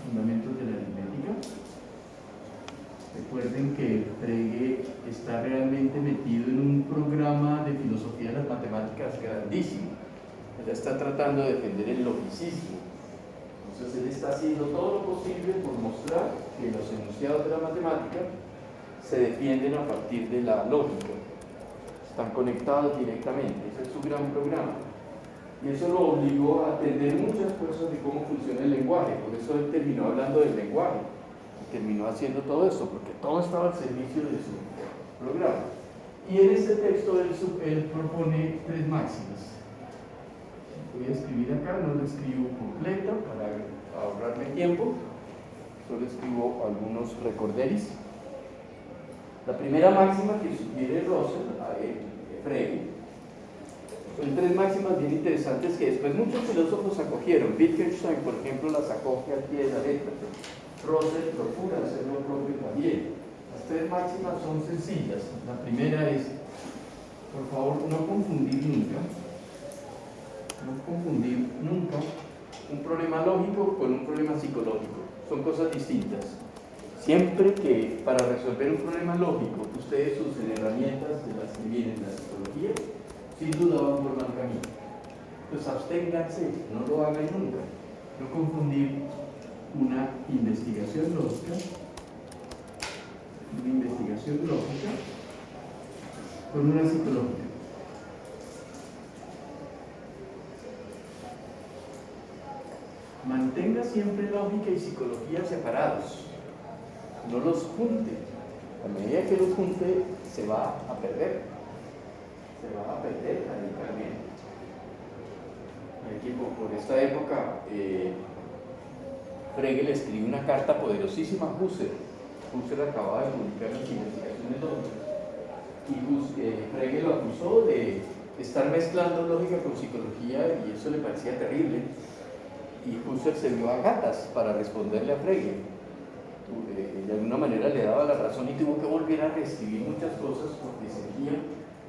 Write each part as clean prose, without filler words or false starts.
fundamentos de la aritmética. Recuerden que Frege está realmente metido en un programa de filosofía de las matemáticas grandísimo. Él está tratando de defender el logicismo. Entonces él está haciendo todo lo posible por mostrar que los enunciados de la matemática se defienden a partir de la lógica. Están conectados directamente. Ese es su gran programa. Y eso lo obligó a atender muchas cosas de cómo funciona el lenguaje. Por eso él terminó hablando del lenguaje. Y terminó haciendo todo eso, porque todo estaba al servicio de su programa. Y en este texto él propone tres máximas. Voy a escribir acá, no lo escribo completa para ahorrarme tiempo. Solo escribo algunos recorderis. La primera máxima que sugiere Russell, Frege, son tres máximas bien interesantes que después muchos filósofos acogieron. Wittgenstein, por ejemplo, las acoge al pie de la letra. Russell procura hacer lo propio también. Las tres máximas son sencillas. La primera es, por favor, no confundir nunca un problema lógico con un problema psicológico. Son cosas distintas. Siempre que para resolver un problema lógico ustedes usen herramientas de las que vienen de la psicología, sin duda van por mal camino. Pues absténganse, no lo hagan nunca. No confundir una investigación lógica con una psicológica. Mantenga siempre lógica y psicología separados. No los junte. A medida que los junte, se va a perder. Radicalmente. Aquí, por esta época, Frege le escribió una carta poderosísima a Husserl. Husserl acababa de publicar las investigaciones lógicas. Y Frege lo acusó de estar mezclando lógica con psicología y eso le parecía terrible. Y Husserl se vio a gatas para responderle a Frege. De alguna manera le daba la razón y tuvo que volver a reescribir muchas cosas porque sentía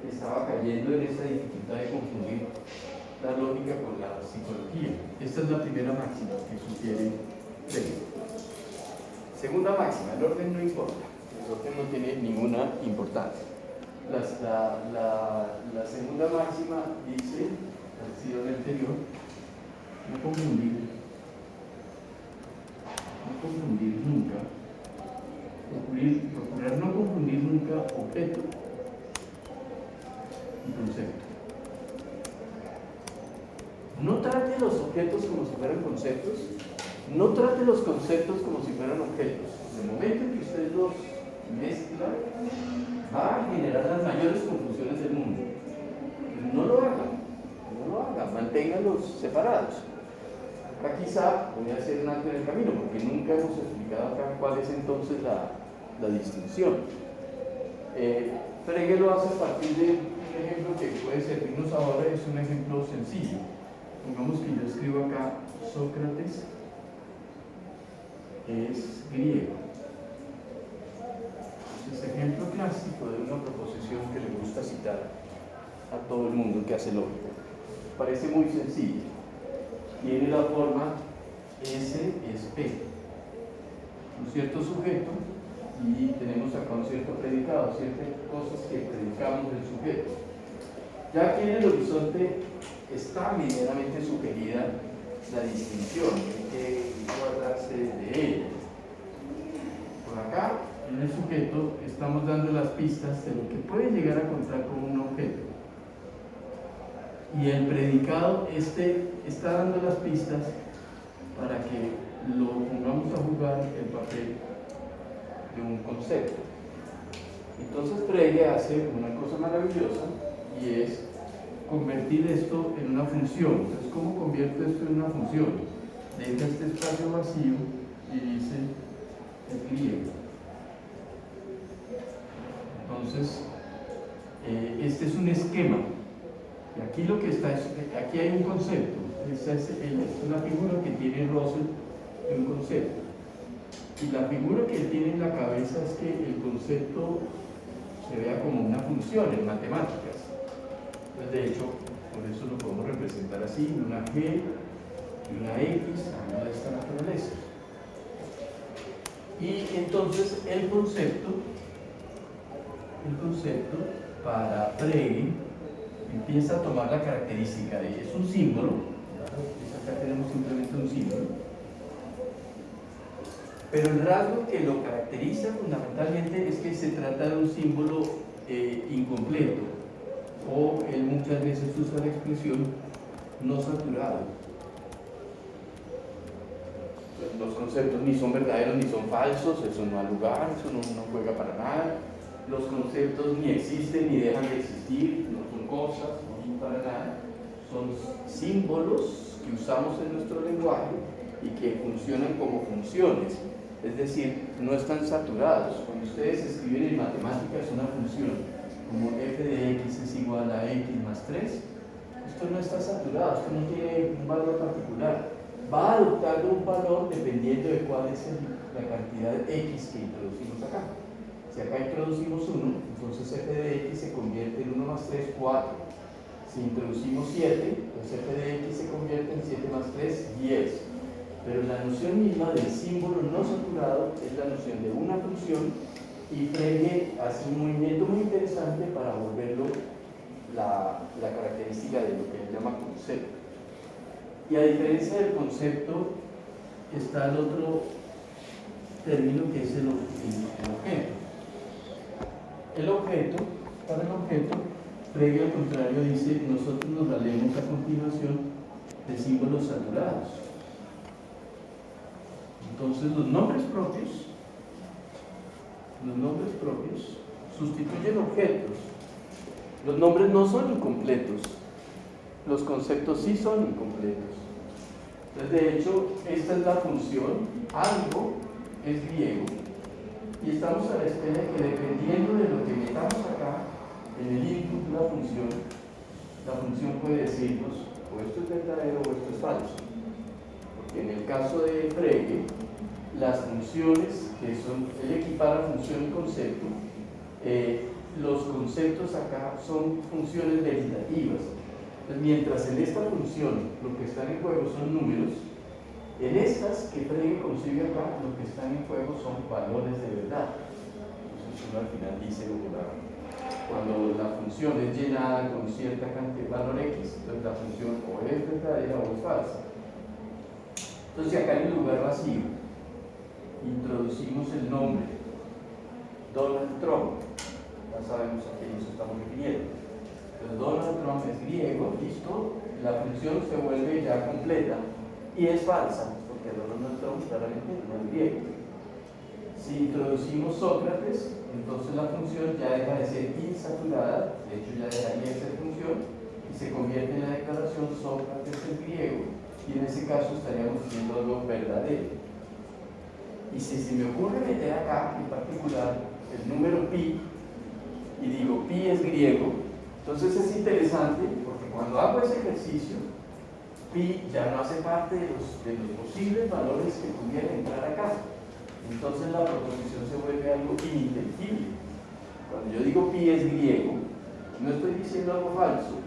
que estaba cayendo en esa dificultad de confundir la lógica con la psicología. Esta es la primera máxima que sugiere Frege. Segunda máxima, el orden no importa. El orden no tiene ninguna importancia. La segunda máxima dice, parecido a la anterior, no confundir nunca, procurar no confundir nunca objeto y concepto. No trate los objetos como si fueran conceptos, no trate los conceptos como si fueran objetos. En el momento en que usted los mezcla, va a generar las mayores confusiones del mundo. No lo haga, manténganlos separados. Acá quizá voy a hacer un alto en el camino, porque nunca hemos explicado acá cuál es entonces la distinción. Frege lo hace a partir de un ejemplo que puede servirnos ahora, es un ejemplo sencillo. Pongamos que yo escribo acá, Sócrates es griego. Es ejemplo clásico de una proposición que le gusta citar a todo el mundo que hace lógica. Parece muy sencillo. Tiene la forma S es P. Un cierto sujeto y tenemos acá un cierto predicado, ciertas cosas que predicamos del sujeto. Ya aquí en el horizonte está medianamente sugerida la distinción, hay que guardarse de ella. Por acá, en el sujeto, estamos dando las pistas de lo que puede llegar a contar como un objeto. Y el predicado está dando las pistas para que lo pongamos a jugar el papel de un concepto. Entonces Frege hace una cosa maravillosa y es convertir esto en una función. Entonces, ¿cómo convierto esto en una función? Deja este espacio vacío y dice el griego. Entonces, este es un esquema. Y aquí lo que está es, aquí hay un concepto. Esta es una figura que tiene Russell de un concepto. Y la figura que él tiene en la cabeza es que el concepto se vea como una función en matemáticas. Entonces, de hecho, por eso lo podemos representar así, una G y una X a de esta naturaleza. Y entonces el concepto para Frege empieza a tomar la característica de, es un símbolo, acá tenemos simplemente un símbolo, pero el rasgo que lo caracteriza fundamentalmente es que se trata de un símbolo incompleto, o él muchas veces usa la expresión no saturado. Los conceptos ni son verdaderos ni son falsos, eso no ha lugar, eso no juega para nada. Los conceptos ni existen ni dejan de existir, no son cosas, no son para nada. Son símbolos que usamos en nuestro lenguaje y que funcionan como funciones. Es decir, no están saturados. Cuando ustedes escriben en matemáticas una función como f de x es igual a x más 3, esto no está saturado, esto no tiene un valor particular. Va adoptando un valor dependiendo de cuál es la cantidad de x que introducimos acá. Si acá introducimos 1, entonces f de x se convierte en 1 más 3, 4. Si introducimos 7, pues f de x se convierte en 7 más 3, 10. Pero la noción misma del símbolo no saturado es la noción de una función, y Frege hace un movimiento muy interesante para volverlo la característica de lo que él llama concepto. Y a diferencia del concepto, está el otro término que es el objeto. El objeto, para el objeto, Frege al contrario dice, nosotros nos valemos a continuación de símbolos saturados. Entonces los nombres propios sustituyen objetos. Los nombres no son incompletos, los conceptos sí son incompletos. Entonces, de hecho, esta es la función, algo es griego, y estamos a la espera de que, dependiendo de lo que metamos acá en el input de la función puede decirnos o esto es verdadero o esto es falso. Porque en el caso de Frege, las funciones que son, él equipara función y concepto, los conceptos acá son funciones veritativas. Entonces, mientras en esta función lo que están en juego son números, en estas que Frege concibe acá, lo que están en juego son valores de verdad. Entonces uno al final dice, cuando la función es llenada con cierta cantidad de valor X, entonces la función o es verdadera o es falsa. Entonces acá en el lugar vacío introducimos el nombre Donald Trump, ya sabemos a qué nos estamos refiriendo. Entonces Donald Trump es griego, listo, la función se vuelve ya completa y es falsa, porque Donald Trump claramente no es griego. Si introducimos Sócrates, entonces la función ya deja de ser insaturada, de hecho ya dejaría de ser función, y se convierte en la declaración Sócrates es griego, y en ese caso estaríamos diciendo algo verdadero. Y si se me ocurre meter acá, en particular, el número pi, y digo pi es griego, entonces es interesante, porque cuando hago ese ejercicio, pi ya no hace parte de los posibles valores que pudieran entrar acá. Entonces la proposición se vuelve algo ininteligible. Cuando yo digo pi es griego, no estoy diciendo algo falso,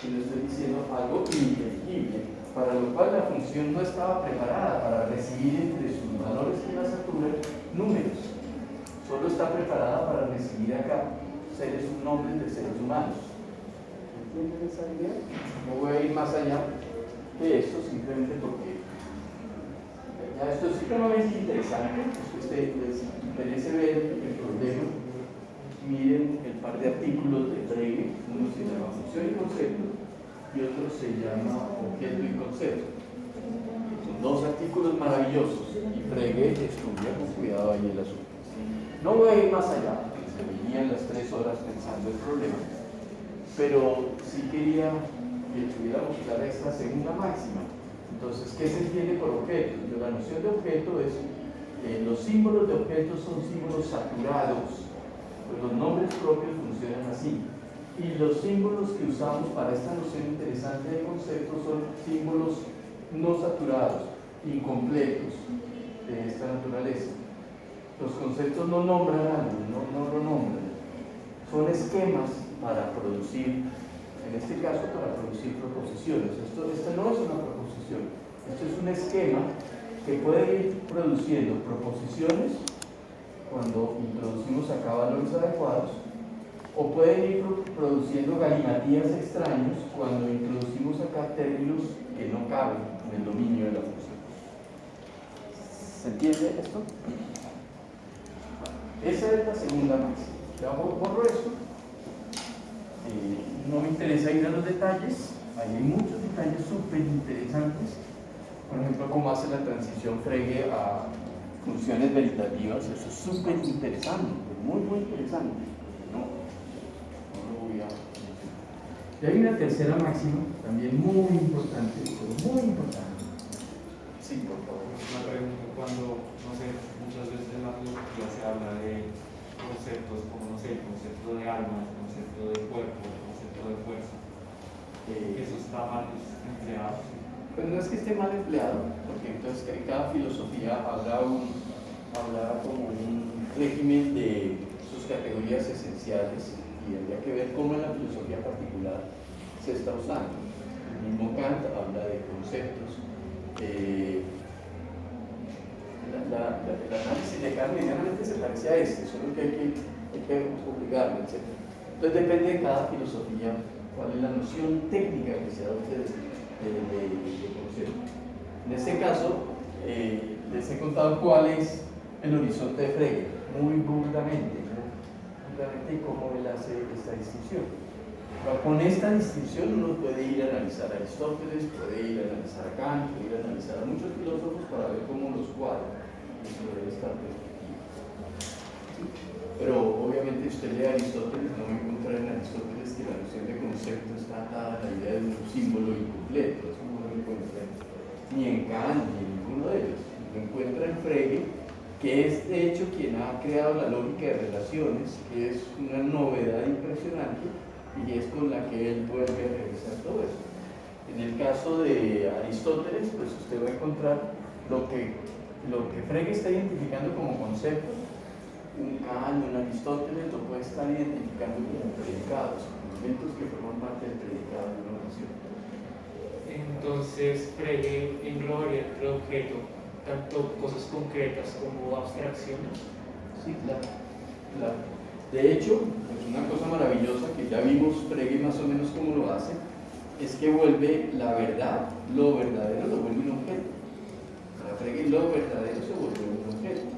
sino estoy diciendo algo ininteligible, para lo cual la función no estaba preparada para recibir entre sus valores que la saturan números. Solo está preparada para recibir acá nombres de seres humanos. ¿Entienden esa idea? No voy a ir más allá de esto, simplemente porque ya esto es supremamente interesante. Si les interesa ver el problema, miren el par de artículos de Frege. Uno se llama función y concepto y otro se llama objeto y concepto. Son dos artículos maravillosos y Frege estudia con cuidado ahí el asunto. No voy a ir más allá, porque se me irían las 3 horas pensando el problema, pero sí quería que tuviéramos clara esta segunda máxima. Entonces, ¿qué se entiende por objeto? La noción de objeto es, los símbolos de objetos son símbolos saturados, pues los nombres propios funcionan así. Y los símbolos que usamos para esta noción interesante de concepto son símbolos no saturados, incompletos, de esta naturaleza. Los conceptos no nombran algo, no lo nombran. Son esquemas para producir, en este caso para producir proposiciones. Esta no es una proposición, es Este es un esquema que puede ir produciendo proposiciones cuando introducimos acá valores adecuados, o pueden ir produciendo galimatías extraños cuando introducimos acá términos que no caben en el dominio de la función. ¿Se entiende esto? Esa es la segunda máxima. Ya borro esto. No me interesa ir a los detalles. Ahí hay muchos detalles súper interesantes. Por ejemplo, cómo hace la transición Frege a funciones veritativas. Eso es súper interesante, muy, muy interesante. No lo voy a... Y hay una tercera máxima, también muy importante, pero muy importante. Sí, por favor. Una pregunta: cuando, no sé, muchas veces en la filosofía se habla de conceptos como, no sé, el concepto de alma, el concepto de cuerpo, el concepto de fuerza, ¿eso está mal empleado? Pues no es que esté mal empleado, porque entonces en cada filosofía habrá como un régimen de sus categorías esenciales, y habría que ver cómo en la filosofía particular se está usando. El mismo Kant habla de conceptos. El análisis de Kant medianamente se parece a este, solo que hay que obligarlo, etc. Entonces depende de cada filosofía cuál es la noción técnica que se adopte de concepto. En este caso, les he contado cuál es el horizonte de Frege, muy burdamente, y cómo él hace esta distinción. Pero con esta distinción uno puede ir a analizar a Aristóteles, puede ir a analizar a Kant, puede ir a analizar a muchos filósofos para ver cómo los cuadra dentro de esta perspectiva. Pero obviamente usted lee a Aristóteles, no va a encontrar en Aristóteles que la noción de concepto está atada a la idea de un símbolo incompleto. Eso no lo encuentra ni en Kant ni en ninguno de ellos. Lo encuentra en Frege, que es de hecho quien ha creado la lógica de relaciones, que es una novedad impresionante y es con la que él vuelve a revisar todo eso. En el caso de Aristóteles, pues usted va a encontrar lo que Frege está identificando como concepto. Un Kant, un Aristóteles lo puede estar identificando como predicados, elementos que forman parte del predicado de una oración. Entonces, Frege englobaría entre objeto tanto cosas concretas como abstracciones. Sí, claro. De hecho, pues una cosa maravillosa que ya vimos Frege más o menos cómo lo hace, es que vuelve la verdad, lo verdadero lo vuelve un objeto. Para Frege lo verdadero se vuelve un objeto.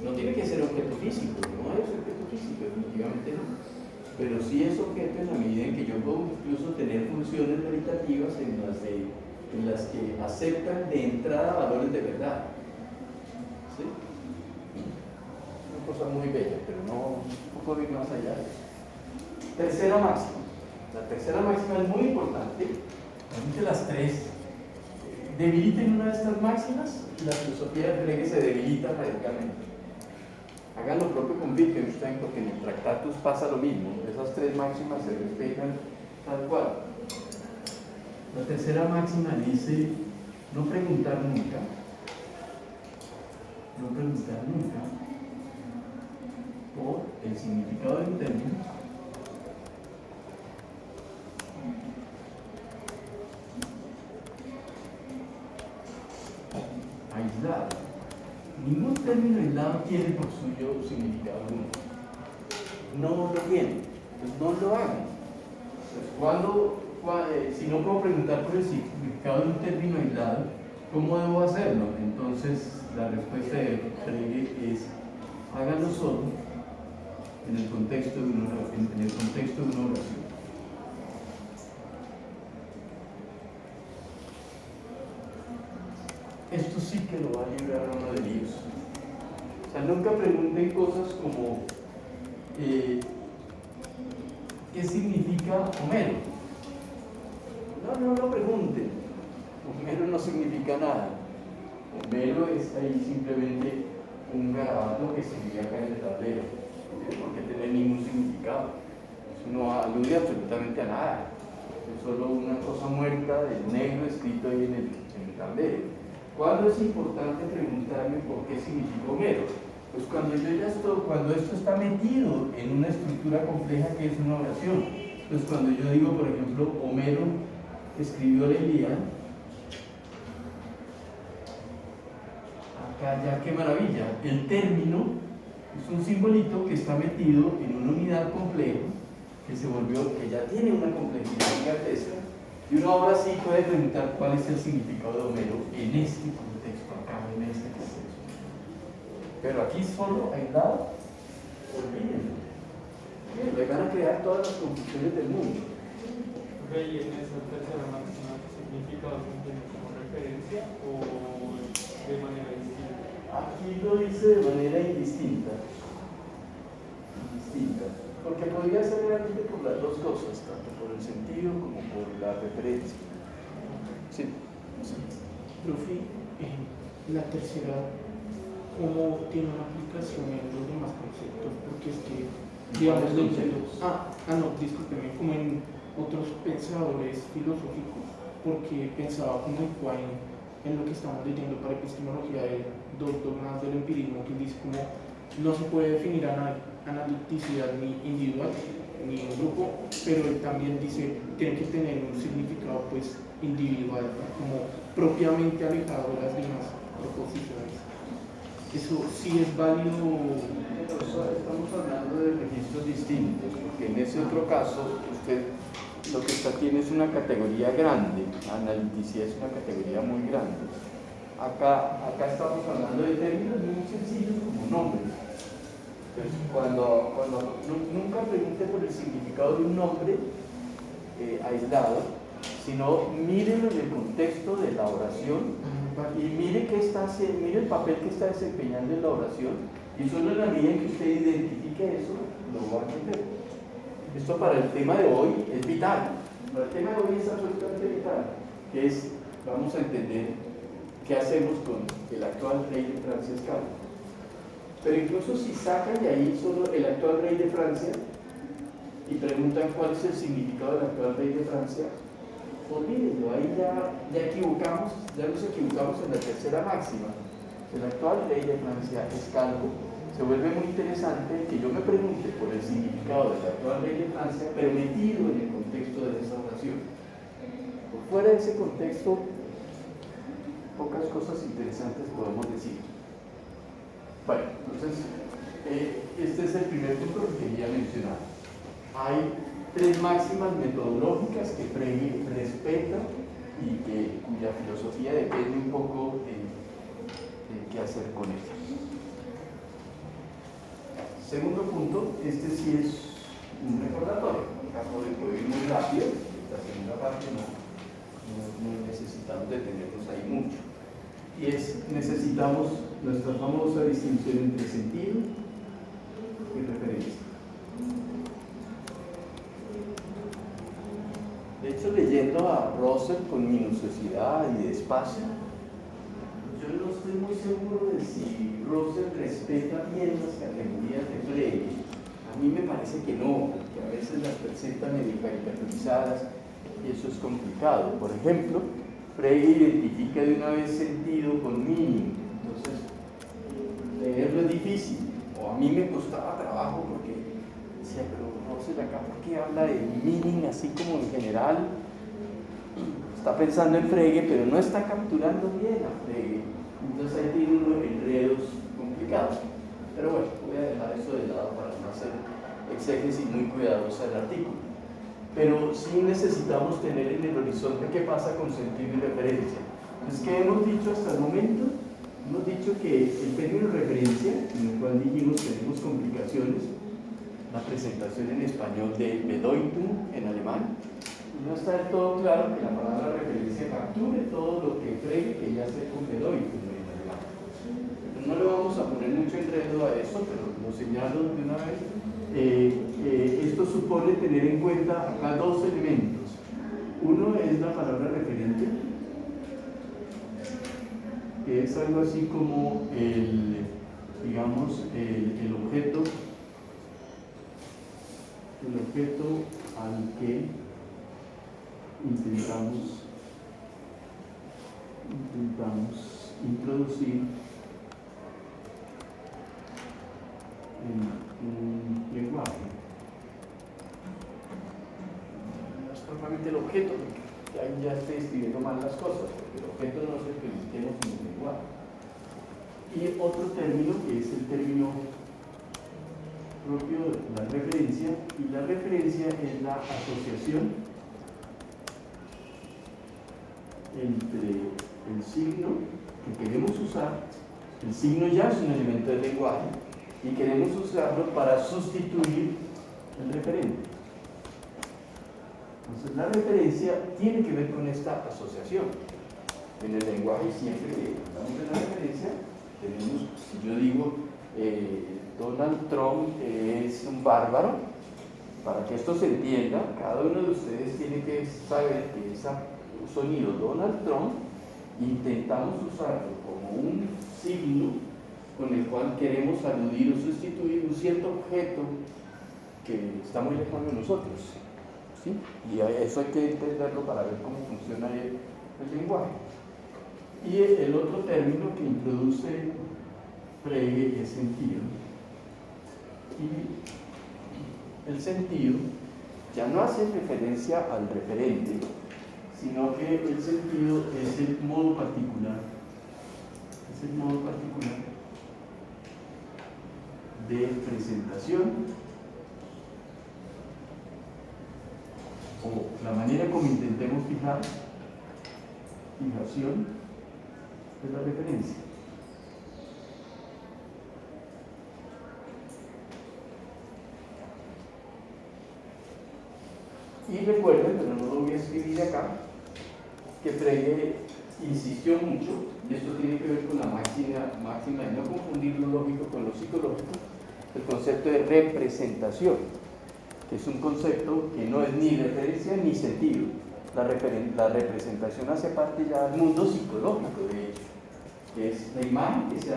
No tiene que ser objeto físico, no es objeto físico, definitivamente no. Pero sí es objeto en la medida en que yo puedo incluso tener funciones veritativas en las que aceptan de entrada valores de verdad. ¿Sí? Una cosa muy bella, pero no puedo ir más allá de eso. Tercera máxima. La tercera máxima es muy importante. Realmente las tres debiliten una de estas máximas y la filosofía de Frege se debilita radicalmente. Hagan lo propio con Wittgenstein, porque en el Tractatus pasa lo mismo. Esas tres máximas se respetan tal cual. La tercera máxima dice: no preguntar nunca. No preguntar nunca por el significado de un término aislado. Ningún término aislado tiene por suyo significado único. No lo tiene, pues no lo hagan. Pues si no puedo preguntar por el significado de un término aislado, ¿cómo debo hacerlo? Entonces la respuesta de Frege es: háganlo solo en el contexto de una oración. Esto sí que lo va a librar a uno de líos. O sea, nunca pregunten cosas como ¿qué significa Homero? No lo pregunten. Homero no significa nada. Homero es ahí simplemente un garabato que se escribía acá en el tablero. No tiene por qué tener ningún significado. Eso no alude absolutamente a nada. Es solo una cosa muerta del negro escrito ahí en el tablero. ¿Cuándo es importante preguntarme por qué significa Homero? Pues cuando esto está metido en una estructura compleja que es una oración. Pues cuando yo digo, por ejemplo, Homero escribió la Ilíada, acá ya qué maravilla, el término es un simbolito que está metido en una unidad compleja que se volvió, que ya tiene una complejidad gigantesca, y uno ahora sí puede preguntar cuál es el significado de Homero en este contexto, acá en este contexto. Pero aquí solo aislado, olvídenlo. Le van a crear todas las confusiones del mundo. ¿Y en esa tercera máxima qué significado tiene como referencia o de manera distinta? Aquí lo dice de manera indistinta. Porque podría ser realmente por las dos cosas, tanto por el sentido como por la referencia. Sí. Profe, la tercera, ¿cómo tiene una aplicación en los demás conceptos? Porque es que, digamos, no, discúlpeme, como en otros pensadores filosóficos, porque pensaba como en lo que estamos leyendo para epistemología de dos dogmas del empirismo, que dice como no se puede definir analiticidad ni individual ni en grupo, pero él también dice tiene que tener un significado pues individual, como propiamente alejado de las demás proposiciones. Eso sí es válido. Estamos hablando de registros distintos, porque en ese otro caso usted lo que está tiene es una categoría grande, analiticidad es una categoría muy grande. Acá estamos hablando de términos muy sencillos como nombres. Entonces, cuando nunca pregunte por el significado de un nombre aislado, sino mírelo en el contexto de la oración y mire el papel que está desempeñando en la oración, y solo en la medida en que usted identifique eso, lo va a entender. Esto para el tema de hoy es vital. Para el tema de hoy es absolutamente vital, que es, vamos a entender qué hacemos con el actual rey de Francia, es Carlos. Pero incluso si sacan de ahí solo el actual rey de Francia y preguntan cuál es el significado del actual rey de Francia, olvídenlo, ahí ya nos equivocamos en la tercera máxima. El actual rey de Francia es Calvo. Se vuelve muy interesante que yo me pregunte por el significado del actual rey de Francia, pero metido en el contexto de esa oración. Por fuera de ese contexto, pocas cosas interesantes podemos decir. Bueno, entonces, este es el primer punto que quería mencionar. Hay tres máximas metodológicas que Frege respeta y cuya filosofía depende un poco de qué hacer con ellas. Segundo punto, este sí es un recordatorio. En caso de que ir muy rápido, la segunda parte no necesitamos detenernos ahí mucho. Y necesitamos nuestra famosa distinción entre sentido y referencia. De hecho, leyendo a Russell con minuciosidad y despacio, yo no estoy muy seguro de si Russell respeta bien las categorías de Frege. A mí me parece que no, porque a veces las presenta medio caricaturizadas y eso es complicado. Por ejemplo, Frege identifica de una vez sentido con meaning, entonces leerlo es difícil, o a mí me costaba trabajo porque decía, pero Russell acá, ¿por qué habla de meaning así como en general? Está pensando en Frege, pero no está capturando bien a Frege. Entonces ahí tiene unos enredos complicados. Pero bueno, voy a dejar eso de lado para no hacer exégesis muy cuidadosa del artículo. Pero sí necesitamos tener en el horizonte qué pasa con sentido y referencia. Entonces, ¿qué hemos dicho hasta el momento? Hemos dicho que el término referencia, en el cual dijimos que tenemos complicaciones, la presentación en español de Bedeutung en alemán, no está del todo claro que la palabra referencia capture todo lo que Frege quería hacer con Bedeutung en alemán. No le vamos a poner mucho enredo a eso, pero lo señalo de una vez. Esto supone tener en cuenta acá dos elementos. Uno es la palabra referente, que es algo así como el objeto al que intentamos introducir en un lenguaje. No es propiamente el objeto, porque ya estoy escribiendo mal las cosas, porque el objeto no es el que necesitemos en un lenguaje. Y otro término que es el término propio de la referencia, y la referencia es la asociación entre el signo que queremos usar. El signo ya es un elemento del lenguaje y queremos usarlo para sustituir el referente. Entonces la referencia tiene que ver con esta asociación. En el lenguaje siempre que hablamos de la referencia tenemos, si yo digo Donald Trump es un bárbaro, para que esto se entienda, cada uno de ustedes tiene que saber que ese sonido Donald Trump intentamos usarlo como un signo con el cual queremos aludir o sustituir un cierto objeto que está muy lejano de nosotros, ¿sí? Y eso hay que entenderlo para ver cómo funciona el lenguaje. Y el otro término que introduce Frege es sentido. Y el sentido ya no hace referencia al referente, sino que el sentido es el modo particular, de presentación o la manera como intentemos fijación de la referencia. Y recuerden, pero no lo voy a escribir acá, que Frege insistió mucho, y esto tiene que ver con la máxima de no confundir lo lógico con lo psicológico, el concepto de representación, que es un concepto que no es ni referencia ni sentido. La representación hace parte ya del mundo psicológico, de hecho, que es la imagen que se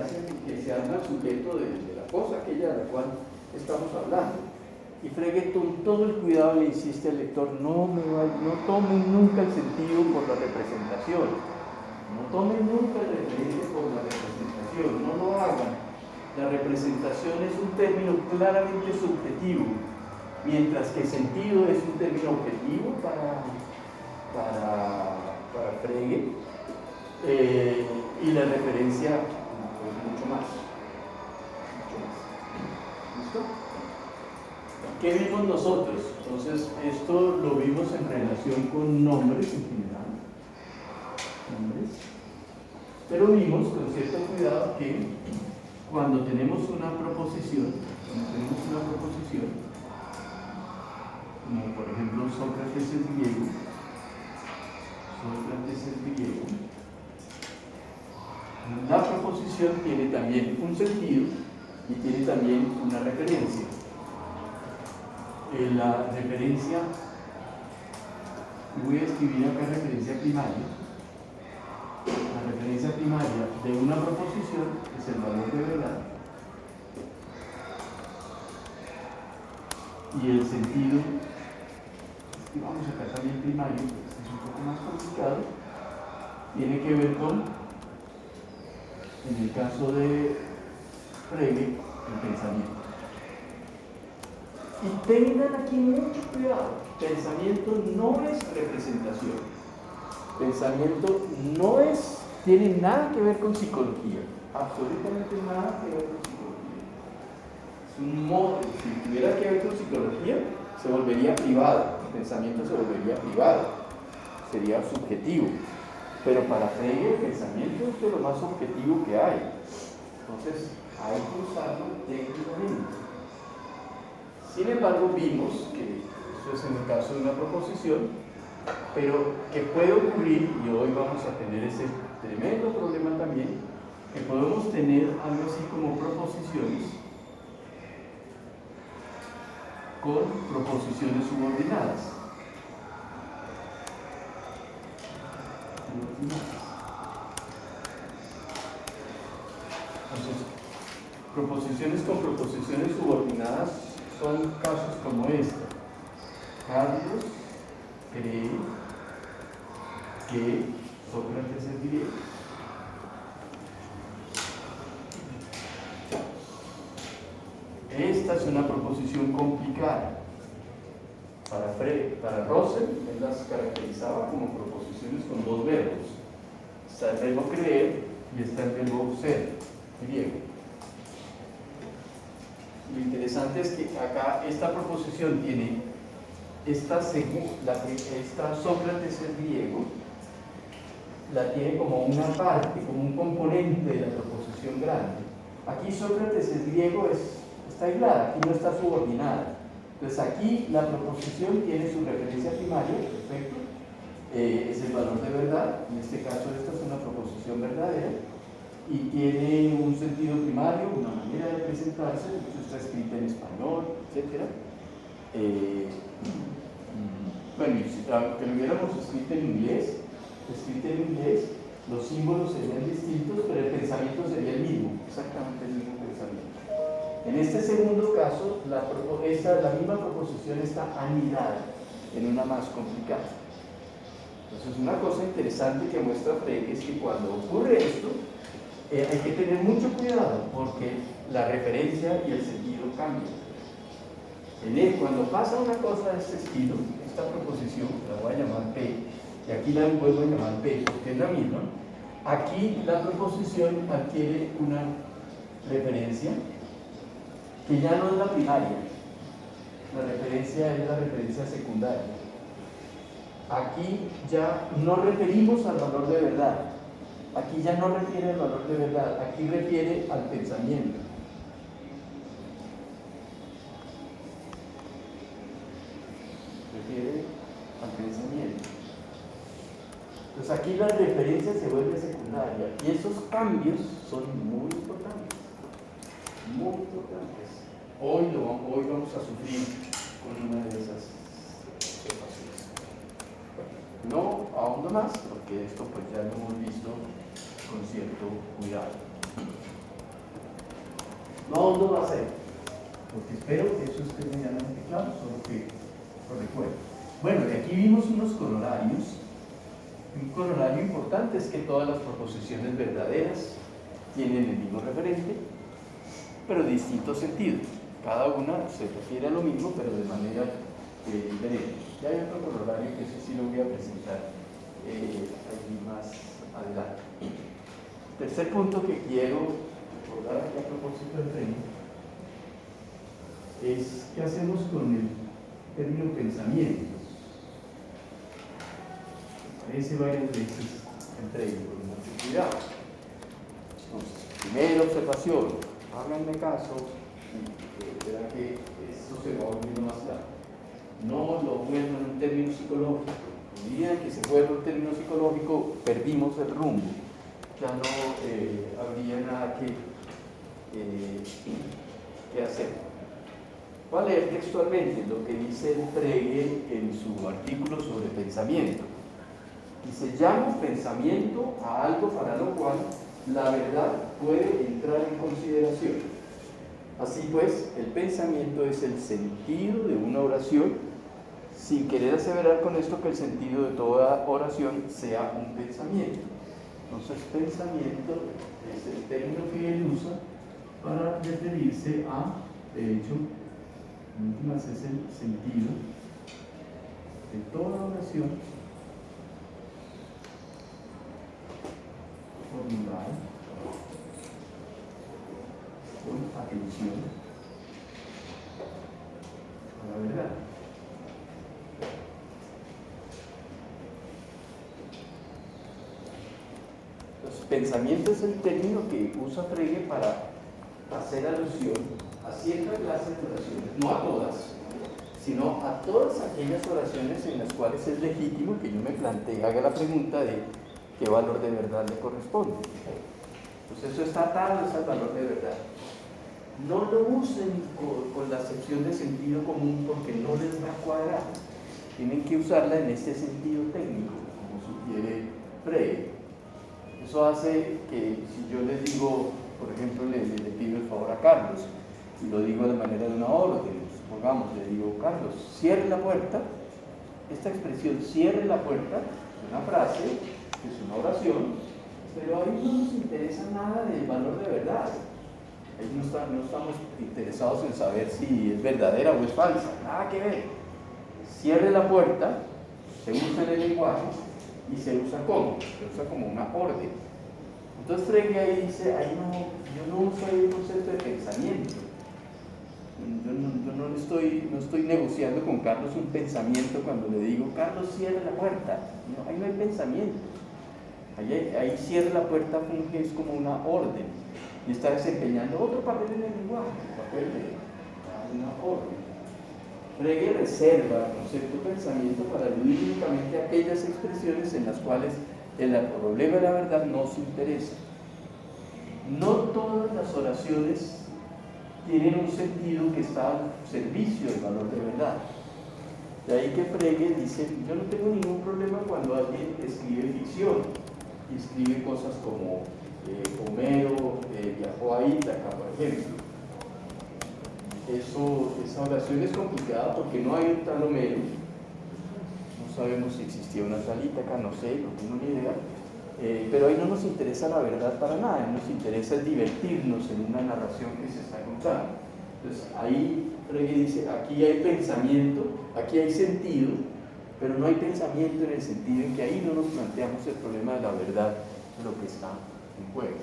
arma al sujeto de la cosa aquella de la cual estamos hablando. Y Frege con todo el cuidado le insiste al lector, no tomen nunca el sentido por la representación, no tomen nunca el referente por la representación, no lo hagan. La representación es un término claramente subjetivo, mientras que sentido es un término objetivo para Frege, y la referencia pues, mucho más. ¿Listo? ¿Qué vimos nosotros? Entonces, esto lo vimos en relación con nombres en general. Pero vimos con cierto cuidado que cuando tenemos una proposición, como por ejemplo Sócrates es griego, la proposición tiene también un sentido y tiene también una referencia. La referencia, voy a escribir acá referencia primaria. La referencia primaria de una proposición es el valor de verdad, y el sentido, escribamos acá también primario, porque este es un poco más complicado, tiene que ver con, en el caso de Frege, el pensamiento. Y tengan aquí mucho cuidado, pensamiento no es representación, pensamiento no tiene nada que ver con psicología, absolutamente nada que ver con psicología. Es un modo, si tuviera que ver con psicología, se volvería privado, el pensamiento se volvería privado, sería subjetivo. Pero para Frege el pensamiento es de lo más objetivo que hay. Entonces, hay que usarlo técnicamente. Sin embargo, vimos que eso es en el caso de una proposición, pero que puede ocurrir, y hoy vamos a tener ese tremendo problema también, que podemos tener algo así como proposiciones con proposiciones subordinadas. Entonces, proposiciones con proposiciones subordinadas son casos como este. Carlos cree que Sócrates es griego. Esta es una proposición complicada. Para Russell, él las caracterizaba como proposiciones con dos verbos. Está el verbo creer y está el verbo ser. griego. Lo interesante es que acá esta proposición tiene esta Sócrates es griego, la tiene como una parte, como un componente de la proposición grande. Aquí Sócrates es griego, está aislada, aquí no está subordinada. Entonces aquí la proposición tiene su referencia primaria, perfecto, es el valor de verdad, en este caso esta es una proposición verdadera, y tiene un sentido primario, una manera de presentarse, está escrita en español, etc. Bueno, y si aunque lo hubiéramos escrito en inglés, los símbolos serían distintos, pero el pensamiento sería el mismo, exactamente el mismo pensamiento. En este segundo caso, la misma proposición está anidada en una más complicada. Entonces, una cosa interesante que muestra Frege es que cuando ocurre esto, hay que tener mucho cuidado porque la referencia y el sentido cambian. Cuando pasa una cosa de este estilo, esta proposición, la voy a llamar P, y aquí la vuelvo a llamar P porque es la misma, aquí la proposición adquiere una referencia que ya no es la primaria, la referencia es la referencia secundaria. Aquí ya no referimos al valor de verdad, aquí ya no refiere al valor de verdad, aquí refiere al pensamiento. Refiere al pensamiento. Entonces aquí la referencia se vuelve secundaria y esos cambios son muy importantes, muy importantes. Hoy vamos a sufrir con una de esas situaciones. No ahondo más porque esto pues ya lo hemos visto con cierto cuidado. No ahondo más ahí, porque espero que eso esté medianamente claro, solo que lo recuerdo. Bueno, de aquí vimos unos corolarios. Un corolario importante es que todas las proposiciones verdaderas tienen el mismo referente, pero distinto sentido. Cada una se refiere a lo mismo, pero de manera diferente. Ya hay otro corolario que ese sí lo voy a presentar aquí más adelante. Tercer punto que quiero recordar aquí a propósito del tren es qué hacemos con el término pensamiento. Aparece varias veces entre ellos, con mucho cuidado. Entonces, primera observación, háganme caso, verá que esto se va volviendo más claro. No lo vuelvan un término psicológico. El día que se vuelva un término psicológico, perdimos el rumbo. Ya no habría nada que hacer. Voy a leer textualmente lo que dice Frege en su artículo sobre pensamiento. Dice, llamo pensamiento a algo para lo cual la verdad puede entrar en consideración. Así pues, el pensamiento es el sentido de una oración, sin querer aseverar con esto que el sentido de toda oración sea un pensamiento. Entonces, pensamiento es el término que él usa para referirse a, de hecho, en últimas es el sentido de toda oración formulada con atención a la verdad. Entonces, pensamiento es el término que usa Frege para hacer alusión a cierta clase de oraciones, no a todas, sino a todas aquellas oraciones en las cuales es legítimo que yo me plantee, haga la pregunta de qué valor de verdad le corresponde. Entonces eso está atado al valor de verdad. No lo usen con la acepción de sentido común porque no les va a cuadrar. Tienen que usarla en este sentido técnico, como sugiere Frege. Eso hace que si yo les digo, por ejemplo, le pido el favor a Carlos y lo digo de manera de una orden, supongamos, le digo, Carlos, cierre la puerta. Esta expresión, cierre la puerta, es una frase, es una oración, pero ahí no nos interesa nada del valor de verdad. Ahí no estamos interesados en saber si es verdadera o es falsa, nada que ver. Cierre la puerta, se usa en el lenguaje y se usa como una orden. Entonces Frege ahí dice, ahí no, yo no uso ahí el concepto de pensamiento. Yo no estoy negociando con Carlos un pensamiento cuando le digo, Carlos, cierra la puerta. No, ahí no hay pensamiento. Ahí cierra la puerta, funge, es como una orden. Y está desempeñando otro papel en el lenguaje, el papel de una orden. Frege reserva el concepto de pensamiento para aludir únicamente a aquellas expresiones en las cuales el problema de la verdad nos interesa. No todas las oraciones tienen un sentido que está al servicio del valor de verdad. De ahí que Frege dice, yo no tengo ningún problema cuando alguien escribe ficción y escribe cosas como Homero viajó a Ítaca, por ejemplo. Esa oración es complicada porque no hay un tal Homero, no sabemos si existía una tal Ítaca, no sé, no tengo ni idea, pero ahí no nos interesa la verdad para nada, nos interesa divertirnos en una narración que se está contando. Entonces ahí Frege dice, aquí hay pensamiento, aquí hay sentido, pero no hay pensamiento en el sentido en que ahí no nos planteamos el problema de la verdad de lo que está en juego.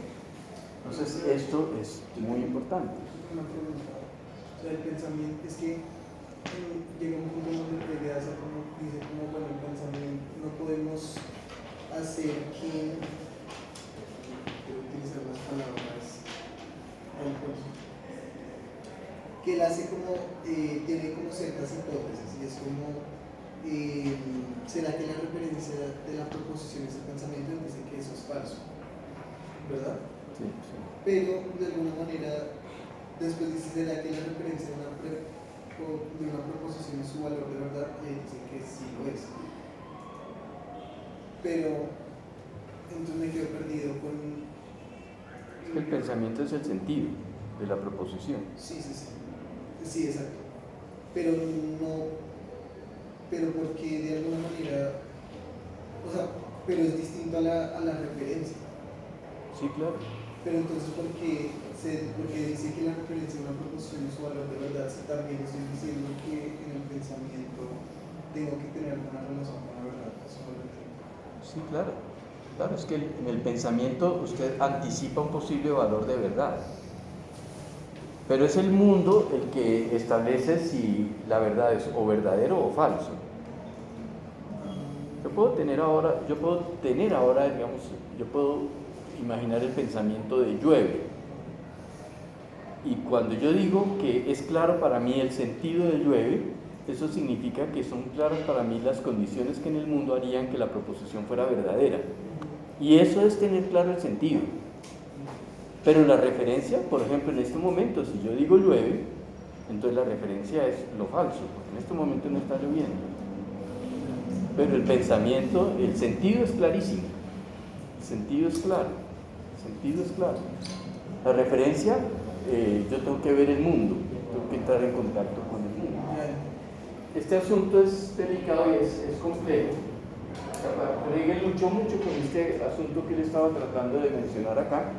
Entonces esto es muy importante. Una pregunta. O sea, el pensamiento es que llega un punto donde Frege dice como bueno, el pensamiento no podemos hacer que, quiero utilizar las palabras del curso, que él hace como, tiene como ciertas hipótesis y es como, ¿será que la referencia de la proposición es el pensamiento? Dice que eso es falso, ¿verdad? Sí, sí. Pero de alguna manera después dice, ¿será que la referencia de una proposición es su valor de verdad? Y él dice que sí lo es. Pero entonces me quedo perdido con... El pensamiento es el sentido de la proposición. Sí, exacto. Pero porque de alguna manera, o sea, pero es distinto a la referencia. Sí, claro. Pero entonces, porque dice que la referencia de una proposición es su valor de verdad, si también estoy diciendo que en el pensamiento tengo que tener alguna relación con la verdad. Sí, claro. Claro, es que en el pensamiento usted anticipa un posible valor de verdad. Pero es el mundo el que establece si la verdad es o verdadero o falso. Yo puedo tener ahora, digamos, yo puedo imaginar el pensamiento de llueve. Y cuando yo digo que es claro para mí el sentido de llueve, eso significa que son claras para mí las condiciones que en el mundo harían que la proposición fuera verdadera. Y eso es tener claro el sentido. Pero la referencia, por ejemplo, en este momento, si yo digo llueve, entonces la referencia es lo falso, porque en este momento no está lloviendo. Pero el pensamiento, el sentido es clarísimo. El sentido es claro. La referencia, yo tengo que ver el mundo, tengo que entrar en contacto con el mundo. Este asunto es delicado y es complejo. Frege luchó mucho con este asunto que él estaba tratando de mencionar acá,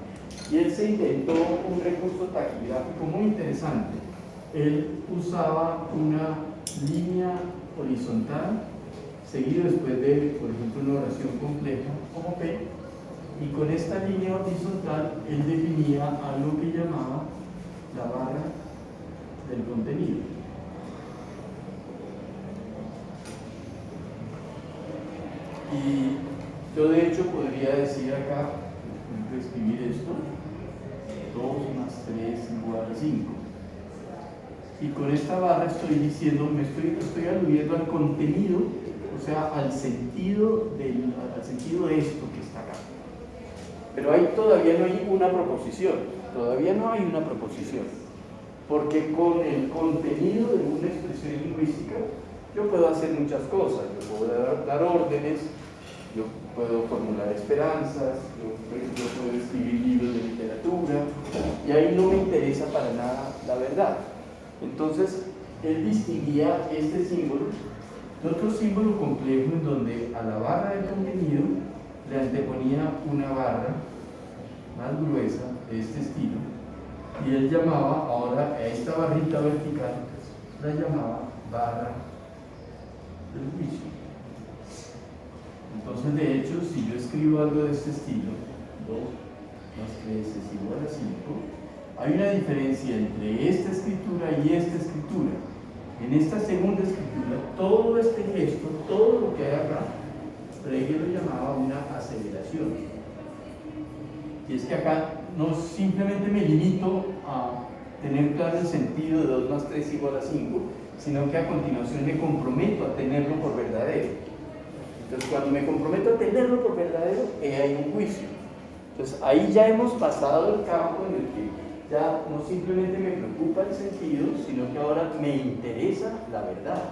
y él se inventó un recurso taquigráfico muy interesante. Él usaba una línea horizontal, seguido después de, por ejemplo, una oración compleja, como P, y con esta línea horizontal él definía algo que llamaba la barra del contenido. Y yo de hecho podría decir acá, por ejemplo, escribir esto, 2 más 3 igual a 5. Y con esta barra estoy diciendo, estoy aludiendo al contenido, o sea, al sentido de esto que está acá. Pero ahí todavía no hay una proposición, porque con el contenido de una expresión lingüística yo puedo hacer muchas cosas, yo puedo dar órdenes, yo puedo formular esperanzas, yo puedo escribir libros de literatura, y ahí no me interesa para nada la verdad. Entonces, él distinguía este símbolo de otro símbolo complejo en donde a la barra del contenido le anteponía una barra más gruesa de este estilo, y él llamaba ahora a esta barrita vertical, la llamaba barra del juicio. Entonces, de hecho, si yo escribo algo de este estilo, 2 3 es igual a 5, hay una diferencia entre esta escritura y esta escritura. En esta segunda escritura, todo este gesto, todo lo que hay acá, Frege lo llamaba una aseveración. Y es que acá no simplemente me limito a tener claro el sentido de 2 más 3 igual a 5, sino que a continuación me comprometo a tenerlo por verdadero. Entonces, cuando me comprometo a tenerlo por verdadero, hay un juicio. Entonces, ahí ya hemos pasado el campo en el que ya no simplemente me preocupa el sentido, sino que ahora me interesa la verdad.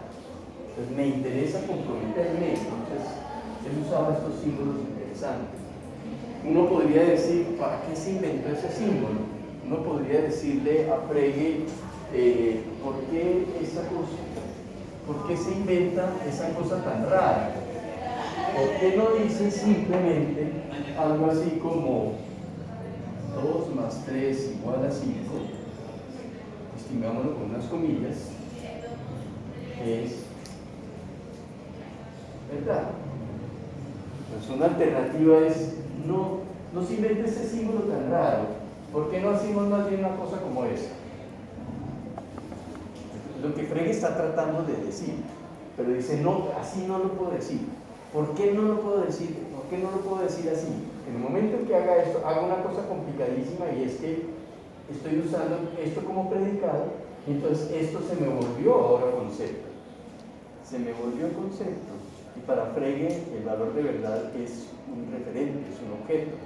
Entonces, me interesa comprometerme. Entonces, él usaba estos símbolos interesantes. Uno podría decir, ¿para qué se inventó ese símbolo? Uno podría decirle a Frege, ¿por qué esa cosa? ¿Por qué se inventa esa cosa tan rara? ¿Por qué no dice simplemente algo así como 2 más 3 igual a 5? Distingámoslo con unas comillas. Es verdad. Pues una alternativa es no se invente ese símbolo tan raro. ¿Por qué no hacemos más bien una cosa como esa? Lo que Frege está tratando de decir, pero dice, no, así no lo puedo decir. ¿Por qué no lo puedo decir? ¿Por qué no lo puedo decir así? En el momento en que haga esto, haga una cosa complicadísima, y es que estoy usando esto como predicado, y entonces esto se me volvió ahora concepto. Se me volvió concepto. Y para Frege el valor de verdad es un referente, es un objeto.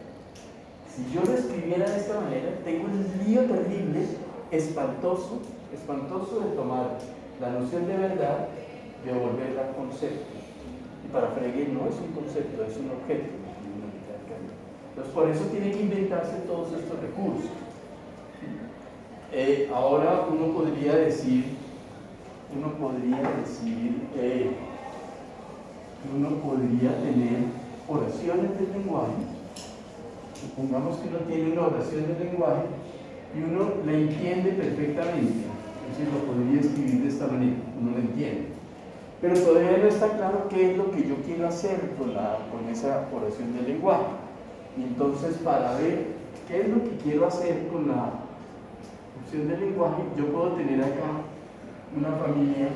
Si yo lo escribiera de esta manera, tengo un lío terrible, espantoso de tomar la noción de verdad y de volverla concepto. Y para Frege no es un concepto, es un objeto. Entonces por eso tiene que inventarse todos estos recursos. Ahora uno podría decir que uno podría tener oraciones del lenguaje. Supongamos que uno tiene una oración del lenguaje y uno la entiende perfectamente. Entonces lo podría escribir de esta manera, uno lo entiende. Pero todavía no está claro qué es lo que yo quiero hacer con esa oración del lenguaje. Y entonces, para ver qué es lo que quiero hacer con la opción del lenguaje, yo puedo tener acá una familia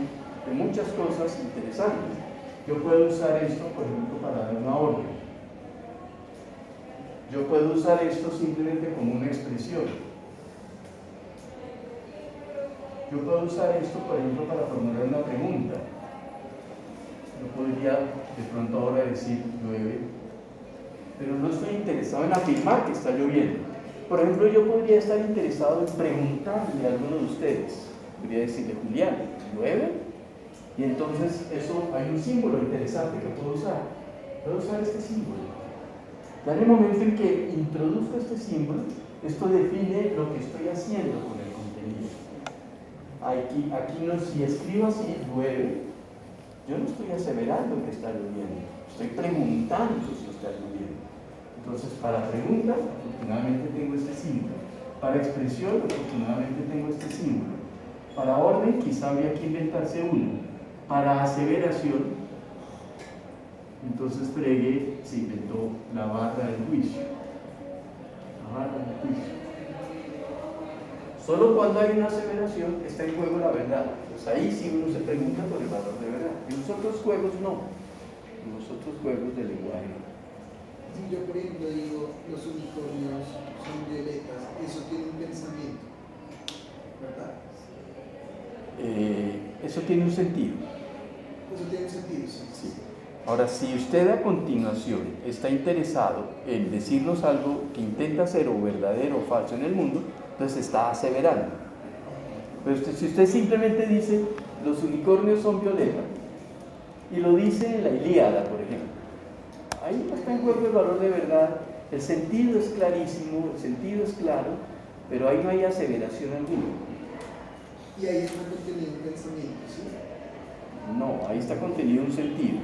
de muchas cosas interesantes. Yo puedo usar esto, por ejemplo, para dar una orden. Yo puedo usar esto simplemente como una expresión. Yo puedo usar esto, por ejemplo, para formular una pregunta. Yo podría de pronto ahora decir llueve, pero no estoy interesado en afirmar que está lloviendo. Por ejemplo, yo podría estar interesado en preguntarle a alguno de ustedes. Podría decirle, Julián, ¿llueve? Y entonces eso, hay un símbolo interesante que puedo usar. Puedo usar este símbolo. Ya en el momento en que introduzco este símbolo, esto define lo que estoy haciendo con el contenido. Aquí no, si escribo así, llueve, yo no estoy aseverando que está lloviendo, estoy preguntando si está lloviendo. Entonces, para pregunta, afortunadamente tengo este símbolo. Para expresión, afortunadamente tengo este símbolo. Para orden, quizá habría que inventarse uno. Para aseveración, entonces Frege se inventó la barra del juicio. La barra del juicio. Solo cuando hay una aseveración está en juego la verdad. Pues ahí sí uno se pregunta por el valor de verdad. En los otros juegos no. En los otros juegos del lenguaje no. Si yo, por ejemplo, digo los unicornios son violetas, eso tiene un pensamiento, ¿verdad? Eso tiene un sentido. Eso tiene un sentido, sí. Sí. Ahora, si usted a continuación está interesado en decirnos algo que intenta ser o verdadero o falso en el mundo, entonces está aseverando. Pero si usted simplemente dice, los unicornios son violetas, y lo dice en la Ilíada, por ejemplo, ahí no está en juego el valor de verdad, el sentido es clarísimo, el sentido es claro, pero ahí no hay aseveración alguna. Y ahí está contenido un pensamiento, ¿sí? No, ahí está contenido un sentido.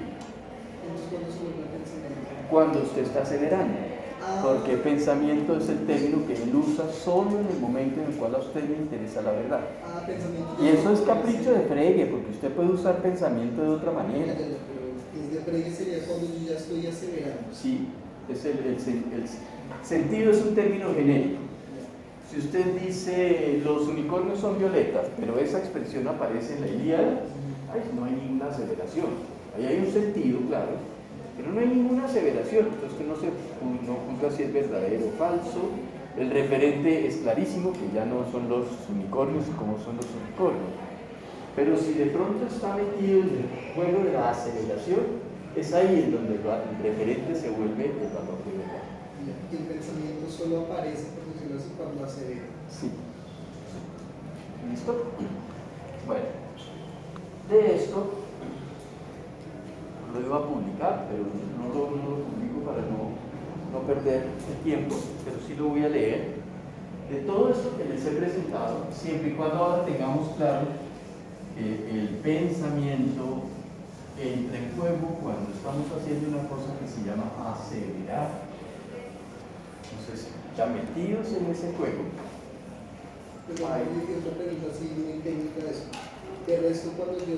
Entonces, ¿cuándo se vuelve pensamiento? Cuando usted está aseverando. Porque pensamiento es el término que él usa solo en el momento en el cual a usted le interesa la verdad. Pensamiento. Y eso es capricho de Frege, porque usted puede usar pensamiento de otra manera. Pero es de Frege sería cuando yo ya estoy aseverando. Sí, es Sentido es un término genérico. Si usted dice los unicornios son violetas, pero esa expresión aparece en la Ilíada, no hay ninguna aseveración. Ahí hay un sentido, claro, pero no hay ninguna aseveración. Entonces no juzga si es verdadero o falso. El referente es clarísimo, que ya no son los unicornios y cómo son los unicornios. Pero si de pronto está metido en el juego de la aseveración, es ahí en donde el referente se vuelve el valor de verdad. Y el pensamiento solo aparece, por decirlo así, cuando asevera. Sí. ¿Listo? Bueno, de esto lo iba a publicar, pero no lo publico para no perder el tiempo, pero sí lo voy a leer. De todo esto que les he presentado, siempre y cuando ahora tengamos claro que el pensamiento entra en juego cuando estamos haciendo una cosa que se llama aseverar. Entonces, ya metidos en ese juego. Pero otra pregunta así muy técnica de eso. Pero esto cuando yo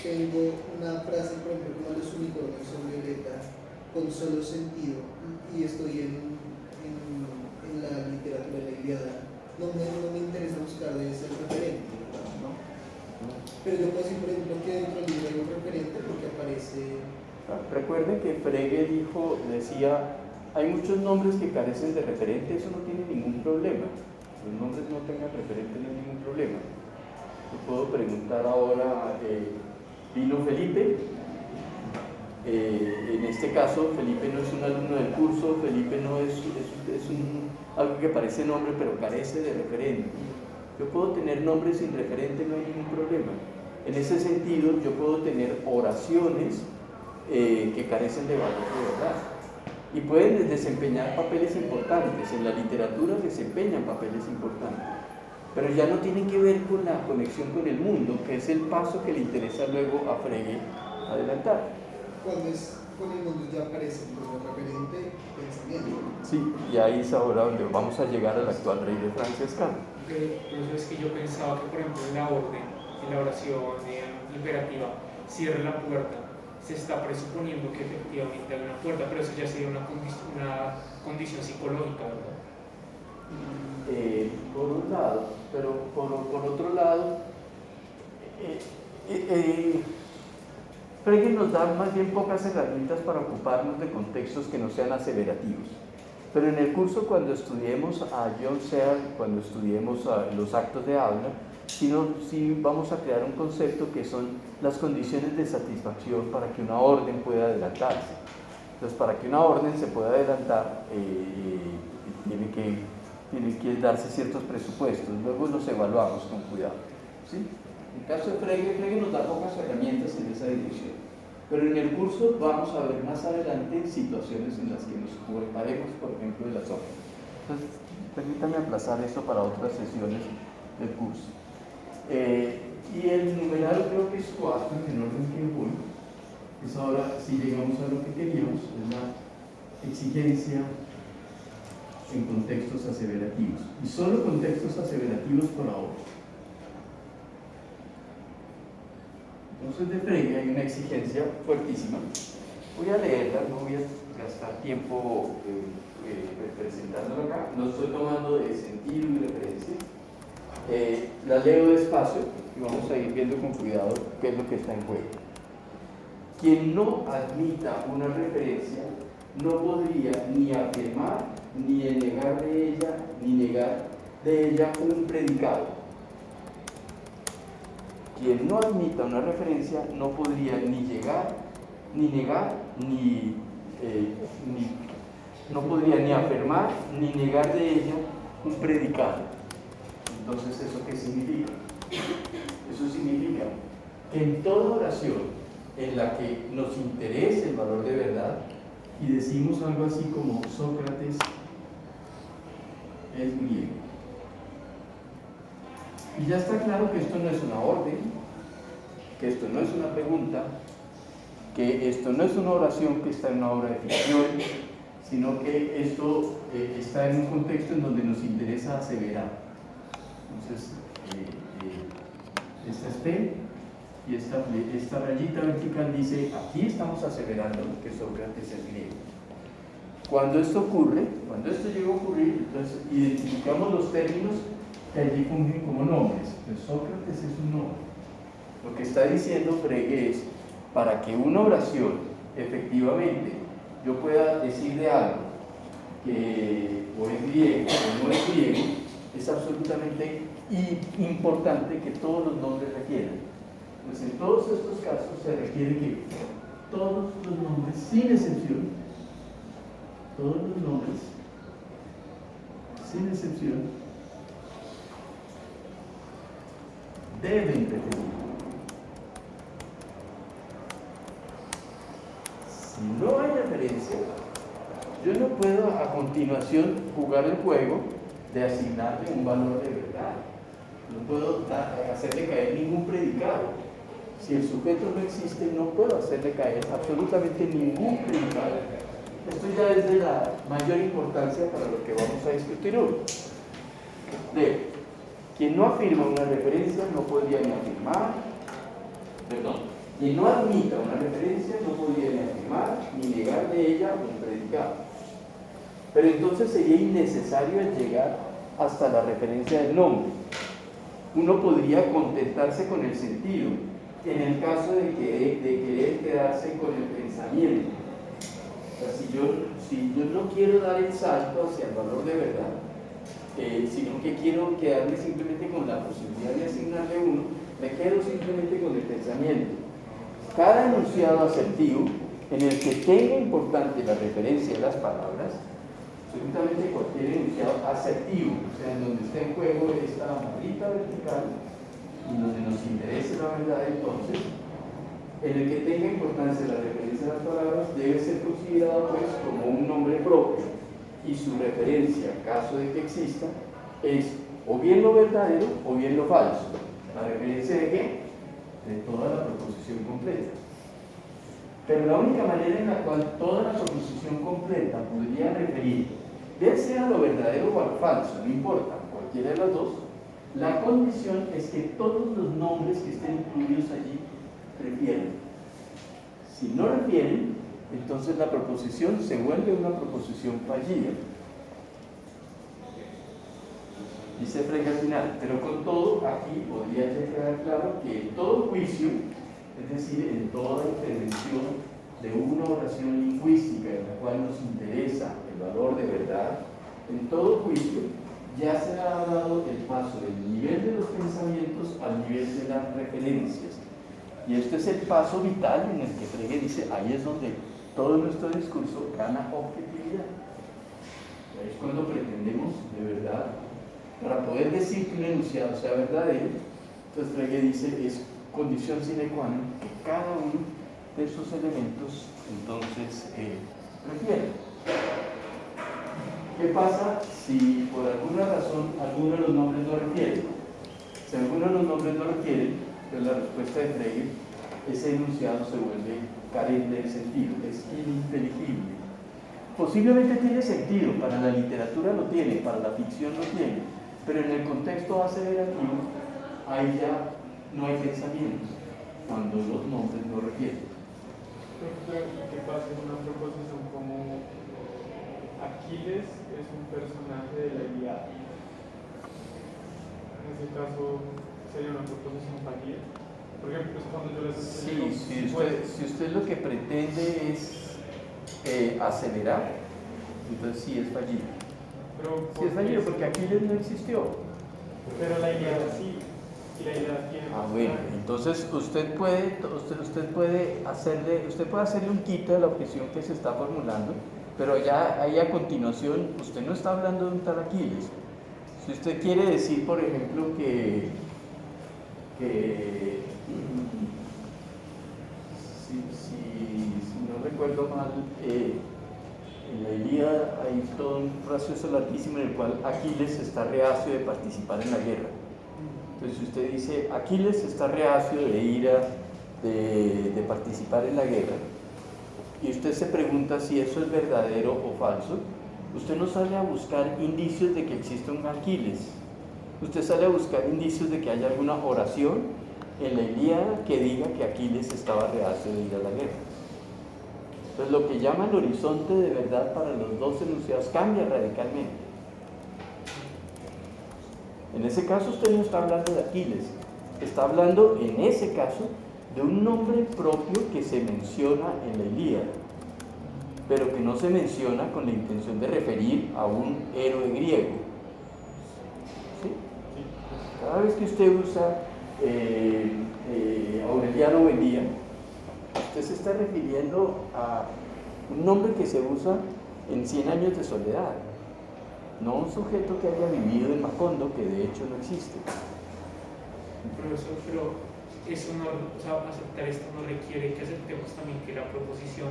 tengo una frase, por ejemplo, como los unicornios son violeta, con solo sentido, y estoy en la literatura de la Ilíada, no me interesa buscar de ese referente, ¿verdad? ¿No? Pero yo puedo decir, por ejemplo, que dentro del libro hay un referente porque aparece... Recuerden que Frege decía, hay muchos nombres que carecen de referente, eso no tiene ningún problema. Los nombres no tengan referente, no hay ningún problema. Yo puedo preguntar ahora, ¿vino Felipe? En este caso, Felipe no es un alumno del curso, Felipe no es algo que parece nombre, pero carece de referente. Yo puedo tener nombres sin referente, no hay ningún problema. En ese sentido, yo puedo tener oraciones que carecen de valor de verdad y pueden desempeñar papeles importantes. En la literatura desempeñan papeles importantes, pero ya no tienen que ver con la conexión con el mundo, que es el paso que le interesa luego a Frege adelantar. Cuando es con el mundo ya aparece como referente pensamiento. Sí, y ahí es ahora donde vamos a llegar al actual rey de Francia, Escano. Pero es que yo pensaba que, por ejemplo, en la orden, en la oración imperativa, cierre la puerta, se está presuponiendo que efectivamente hay una puerta, pero eso ya sería una condición psicológica, ¿verdad? Por un lado, pero por otro lado, Frege nos da más bien pocas herramientas para ocuparnos de contextos que no sean aseverativos. Pero en el curso, cuando estudiemos a John Searle, cuando estudiemos los actos de habla, sí vamos a crear un concepto que son las condiciones de satisfacción para que una orden pueda adelantarse. Entonces, para que una orden se pueda adelantar, tienen que darse ciertos presupuestos, luego los evaluamos con cuidado. ¿Sí? En el caso de Frege nos da pocas herramientas en esa dirección. Pero en el curso vamos a ver más adelante situaciones en las que nos ocuparemos, por ejemplo, de las obras. Entonces, permítanme aplazar esto para otras sesiones del curso. Y el numeral creo que es 4, en orden que voy. Es ahora, si llegamos a lo que queríamos, es la exigencia en contextos aseverativos. Y solo contextos aseverativos por ahora. Entonces, de Frege hay una exigencia fuertísima. Voy a leerla, no voy a gastar tiempo presentándola acá. No estoy tomando de sentido y referencia. La leo despacio y vamos a ir viendo con cuidado qué es lo que está en juego. Quien no admita una referencia no podría ni afirmar, ni negar de ella un predicado. Quien no admita una referencia no podría ni negar, no podría ni afirmar, ni negar de ella un predicado. Entonces, ¿eso qué significa? Eso significa que en toda oración en la que nos interese el valor de verdad y decimos algo así como Sócrates es griego, y ya está claro que esto no es una orden, que esto no es una pregunta, que esto no es una oración que está en una obra de ficción, sino que esto está en un contexto en donde nos interesa aseverar. Entonces, esta es P y esta rayita vertical dice, aquí estamos aseverando que Sócrates es griego. Cuando esto ocurre, cuando esto llega a ocurrir, entonces identificamos los términos que allí fungen como nombres. Entonces, Sócrates es un nombre. Lo que está diciendo Frege es, para que una oración efectivamente yo pueda decir de algo que o es griego o no es griego, es absolutamente importante que todos los nombres requieran. Pues en todos estos casos se requiere que todos los nombres, sin excepción, todos los nombres, sin excepción, deben referir. Si no hay referencia, yo no puedo a continuación jugar el juego de asignarle un valor de verdad. No puedo hacerle caer ningún predicado. Si el sujeto no existe, no puedo hacerle caer absolutamente ningún predicado. Esto ya es de la mayor importancia para lo que vamos a discutir hoy. Quien no afirma una referencia no podría ni afirmar, quien no admita una referencia no podría ni afirmar ni negar de ella un predicado. Pero entonces sería innecesario llegar hasta la referencia del nombre. Uno podría contentarse con el sentido, en el caso de querer quedarse con el pensamiento. O sea, si yo no quiero dar el salto hacia el valor de verdad, sino que quiero quedarme simplemente con la posibilidad de asignarle uno, me quedo simplemente con el pensamiento. Cada enunciado asertivo en el que tenga importante la referencia de las palabras, absolutamente cualquier enunciado asertivo, o sea, en donde esté en juego esta barrita vertical y donde nos interese la verdad, entonces, en el que tenga importancia la referencia de las palabras, debe ser considerado pues como un nombre propio, y su referencia, caso de que exista, es o bien lo verdadero o bien lo falso. ¿La referencia de qué? De toda la proposición completa. Pero la única manera en la cual toda la proposición completa podría referir, bien sea a lo verdadero o al falso, no importa, cualquiera de las dos, la condición es que todos los nombres que estén incluidos allí refieren. Si no refieren, entonces la proposición se vuelve una proposición fallida. Dice Frege al final, pero con todo, aquí podría quedar claro que en todo juicio, es decir, en toda intervención de una oración lingüística en la cual nos interesa el valor de verdad, en todo juicio ya se ha dado el paso del nivel de los pensamientos al nivel de las referencias. Y este es el paso vital en el que Frege dice, ahí es donde todo nuestro discurso gana objetividad. Es cuando pretendemos, de verdad, para poder decir que un enunciado sea verdadero, entonces Frege dice, es condición sine qua non que cada uno de esos elementos, entonces, refiere. ¿Qué pasa si por alguna razón alguno de los nombres no refiere? Si alguno de los nombres no refiere, pues la respuesta de Frege, ese enunciado se vuelve carente de sentido, es ininteligible. Posiblemente tiene sentido, para la literatura lo tiene, para la ficción lo tiene, pero en el contexto aseverativo, ahí ya no hay pensamiento, cuando los nombres no refieren. ¿Qué pasa en una proposición como Aquiles es un personaje de la Ilíada? En ese caso, ¿sería una proposición fallida? Por ejemplo, cuando yo les Sí, si usted lo que pretende es acelerar, entonces sí es fallido. Sí es fallido porque Aquiles no existió. Pero la Ilíada sí, y la Ilíada tiene. Bueno, entonces usted puede hacerle un quito de la objeción que se está formulando, pero ya ahí a continuación usted no está hablando de un tal Aquiles. Si usted quiere decir, por ejemplo, que si no recuerdo mal, en la Ilíada hay todo un proceso larguísimo en el cual Aquiles está reacio de participar en la guerra. Entonces, si usted dice Aquiles está reacio de participar en la guerra, y usted se pregunta si eso es verdadero o falso, usted no sale a buscar indicios de que existe un Aquiles. Usted sale a buscar indicios de que haya alguna oración en la Ilíada que diga que Aquiles estaba reacio de ir a la guerra. Entonces lo que llaman horizonte de verdad para los dos enunciados cambia radicalmente. En ese caso usted no está hablando de Aquiles, está hablando en ese caso de un nombre propio que se menciona en la Ilíada, pero que no se menciona con la intención de referir a un héroe griego. ¿Sí? Cada vez que usted usa Aureliano Buendía, usted se está refiriendo a un nombre que se usa en 100 años de soledad, no un sujeto que haya vivido en Macondo, que de hecho no existe. Pero eso no, o sea, aceptar esto no requiere que aceptemos también que la proposición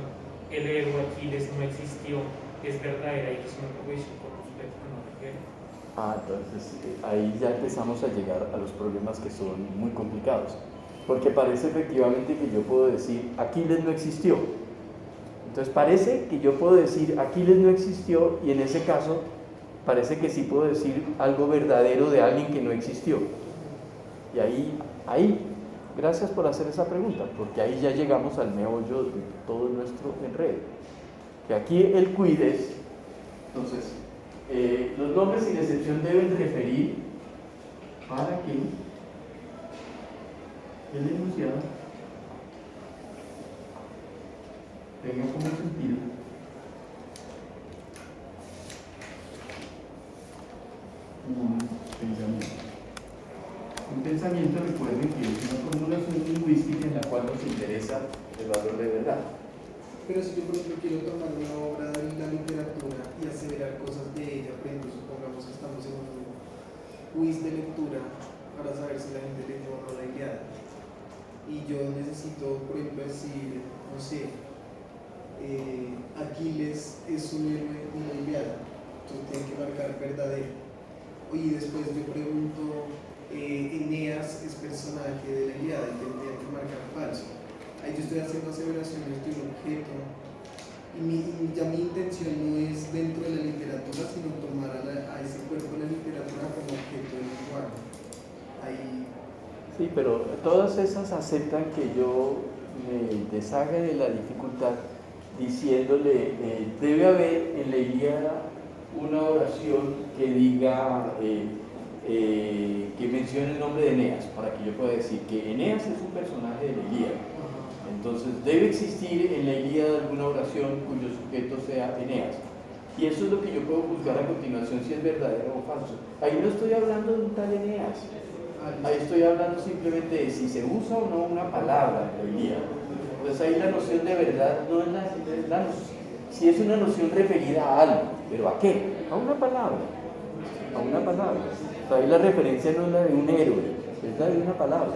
el héroe Aquiles no existió es verdadera y es una proposición con respecto a no refiere. Entonces ahí ya empezamos a llegar a los problemas que son muy complicados, porque parece efectivamente que yo puedo decir Aquiles no existió. Entonces parece que yo puedo decir Aquiles no existió y en ese caso parece que sí puedo decir algo verdadero de alguien que no existió. Y ahí, gracias por hacer esa pregunta, porque ahí ya llegamos al meollo de todo nuestro enredo. Que aquí el cuides, entonces, los nombres sin excepción deben referir para que el enunciado tenga como sentido un pensamiento, recuerden que es una formulación lingüística en la cual nos interesa el valor de verdad. Pero si yo, por ejemplo, quiero tomar una obra de la literatura y aseverar cosas de ella, por ejemplo, supongamos que estamos en un quiz de lectura para saber si la gente leyó o no la Ilíada, y yo necesito, por ejemplo, decir, no sé, Aquiles es un héroe en la Ilíada, entonces tiene que marcar verdadero. Y después yo pregunto, Eneas es personaje de la Ilíada y tendría que marcar falso. Ahí yo estoy haciendo aseveraciones de un objeto y ya mi intención no es dentro de la literatura, sino tomar a ese cuerpo de la literatura como objeto del lenguaje. Ahí... Sí, pero todas esas aceptan que yo me deshaga de la dificultad diciéndole, debe haber en la Ilíada una oración que diga, que mencione el nombre de Eneas, para que yo pueda decir que Eneas es un personaje de la Ilíada. Entonces debe existir en la Ilíada alguna oración cuyo sujeto sea Eneas. Y eso es lo que yo puedo juzgar a continuación si es verdadero o falso. Ahí no estoy hablando de un tal Eneas. Ahí estoy hablando simplemente de si se usa o no una palabra en la Ilíada. Entonces ahí la noción de verdad no es la noción. Si es una noción referida a algo, ¿pero a qué? A una palabra. A una palabra. Ahí la referencia no es la de un héroe, es la de una palabra.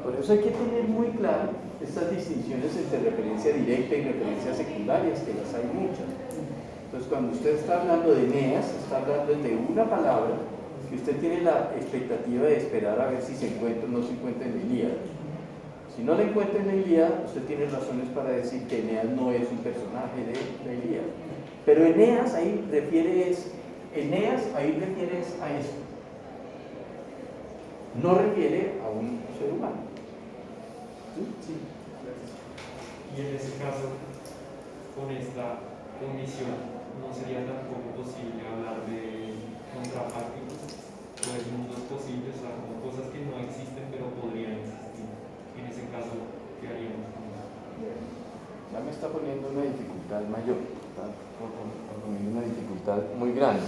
Por eso hay que tener muy claro estas distinciones entre referencia directa y referencias secundarias, que las hay muchas. Entonces, cuando usted está hablando de Eneas, está hablando de una palabra que usted tiene la expectativa de esperar a ver si se encuentra o no se encuentra en la Ilíada. Si no la encuentra en la Ilíada, usted tiene razones para decir que Eneas no es un personaje de la Ilíada. Pero Eneas ahí refieres a esto. No refiere a un ser humano. Sí, gracias. Y en ese caso, con esta omisión, ¿no sería tampoco posible hablar de contrafácticos o de mundos posibles, o sea, como cosas que no existen pero podrían existir? En ese caso, ¿qué haríamos con eso? Ya me está poniendo una dificultad mayor, está poniendo una dificultad muy grande.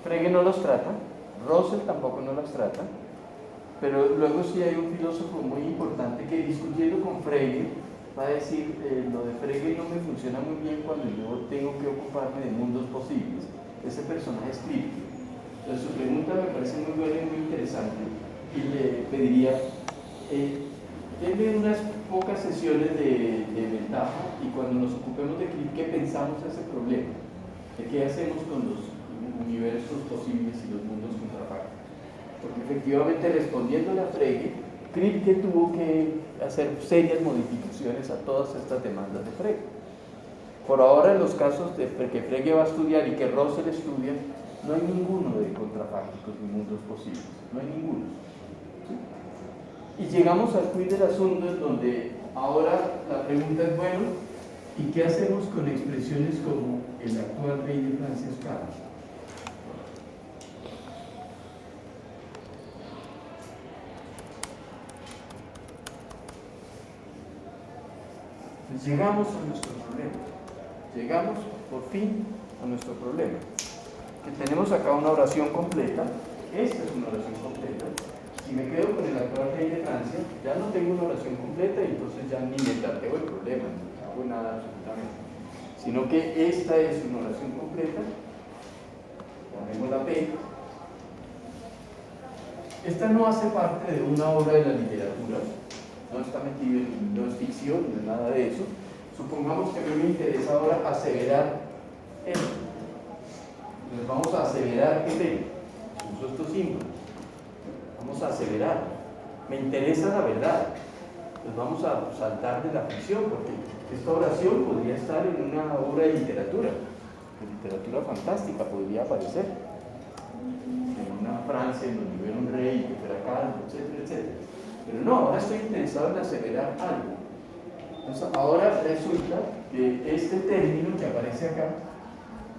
Frege no los trata, Russell tampoco no las trata, pero luego sí hay un filósofo muy importante que, discutiendo con Frege, va a decir, lo de Frege no me funciona muy bien cuando yo tengo que ocuparme de mundos posibles. Ese personaje es crítico. Entonces su pregunta me parece muy buena y muy interesante, y le pediría, denme unas pocas sesiones de ventaja, y cuando nos ocupemos de ¿qué pensamos de ese problema? ¿De qué hacemos con los universos posibles y los mundos contrafácticos? Porque efectivamente, respondiéndole a Frege, Kripke tuvo que hacer serias modificaciones a todas estas demandas de Frege. Por ahora, en los casos que Frege va a estudiar y que Russell estudia, no hay ninguno de contrafácticos ni mundos posibles, no hay ninguno. ¿Sí? Y llegamos al quid del asunto, en donde ahora la pregunta es, bueno, ¿y qué hacemos con expresiones como el actual rey de Francia es Carlos? Pues llegamos a nuestro problema. Llegamos por fin a nuestro problema. Que tenemos acá una oración completa. Esta es una oración completa. Si me quedo con el actual rey de Francia, ya no tengo una oración completa y entonces ya ni me planteo el problema, ni hago nada absolutamente. Sino que esta es una oración completa. Llamemos la P. Esta no hace parte de una obra de la literatura, no está metido en, no es ficción, no es nada de eso. Supongamos que a mí me interesa ahora aseverar esto. Entonces vamos a aseverar que P. Uso estos símbolos. Vamos a aseverar. Me interesa la verdad. Pues vamos a saltar de la ficción, porque esta oración podría estar en una obra de literatura fantástica, podría aparecer. En una Francia en donde hubiera un rey que fuera calvo, etcétera, etcétera. Pero no, ahora estoy interesado en aseverar algo. Entonces, ahora resulta que este término que aparece acá,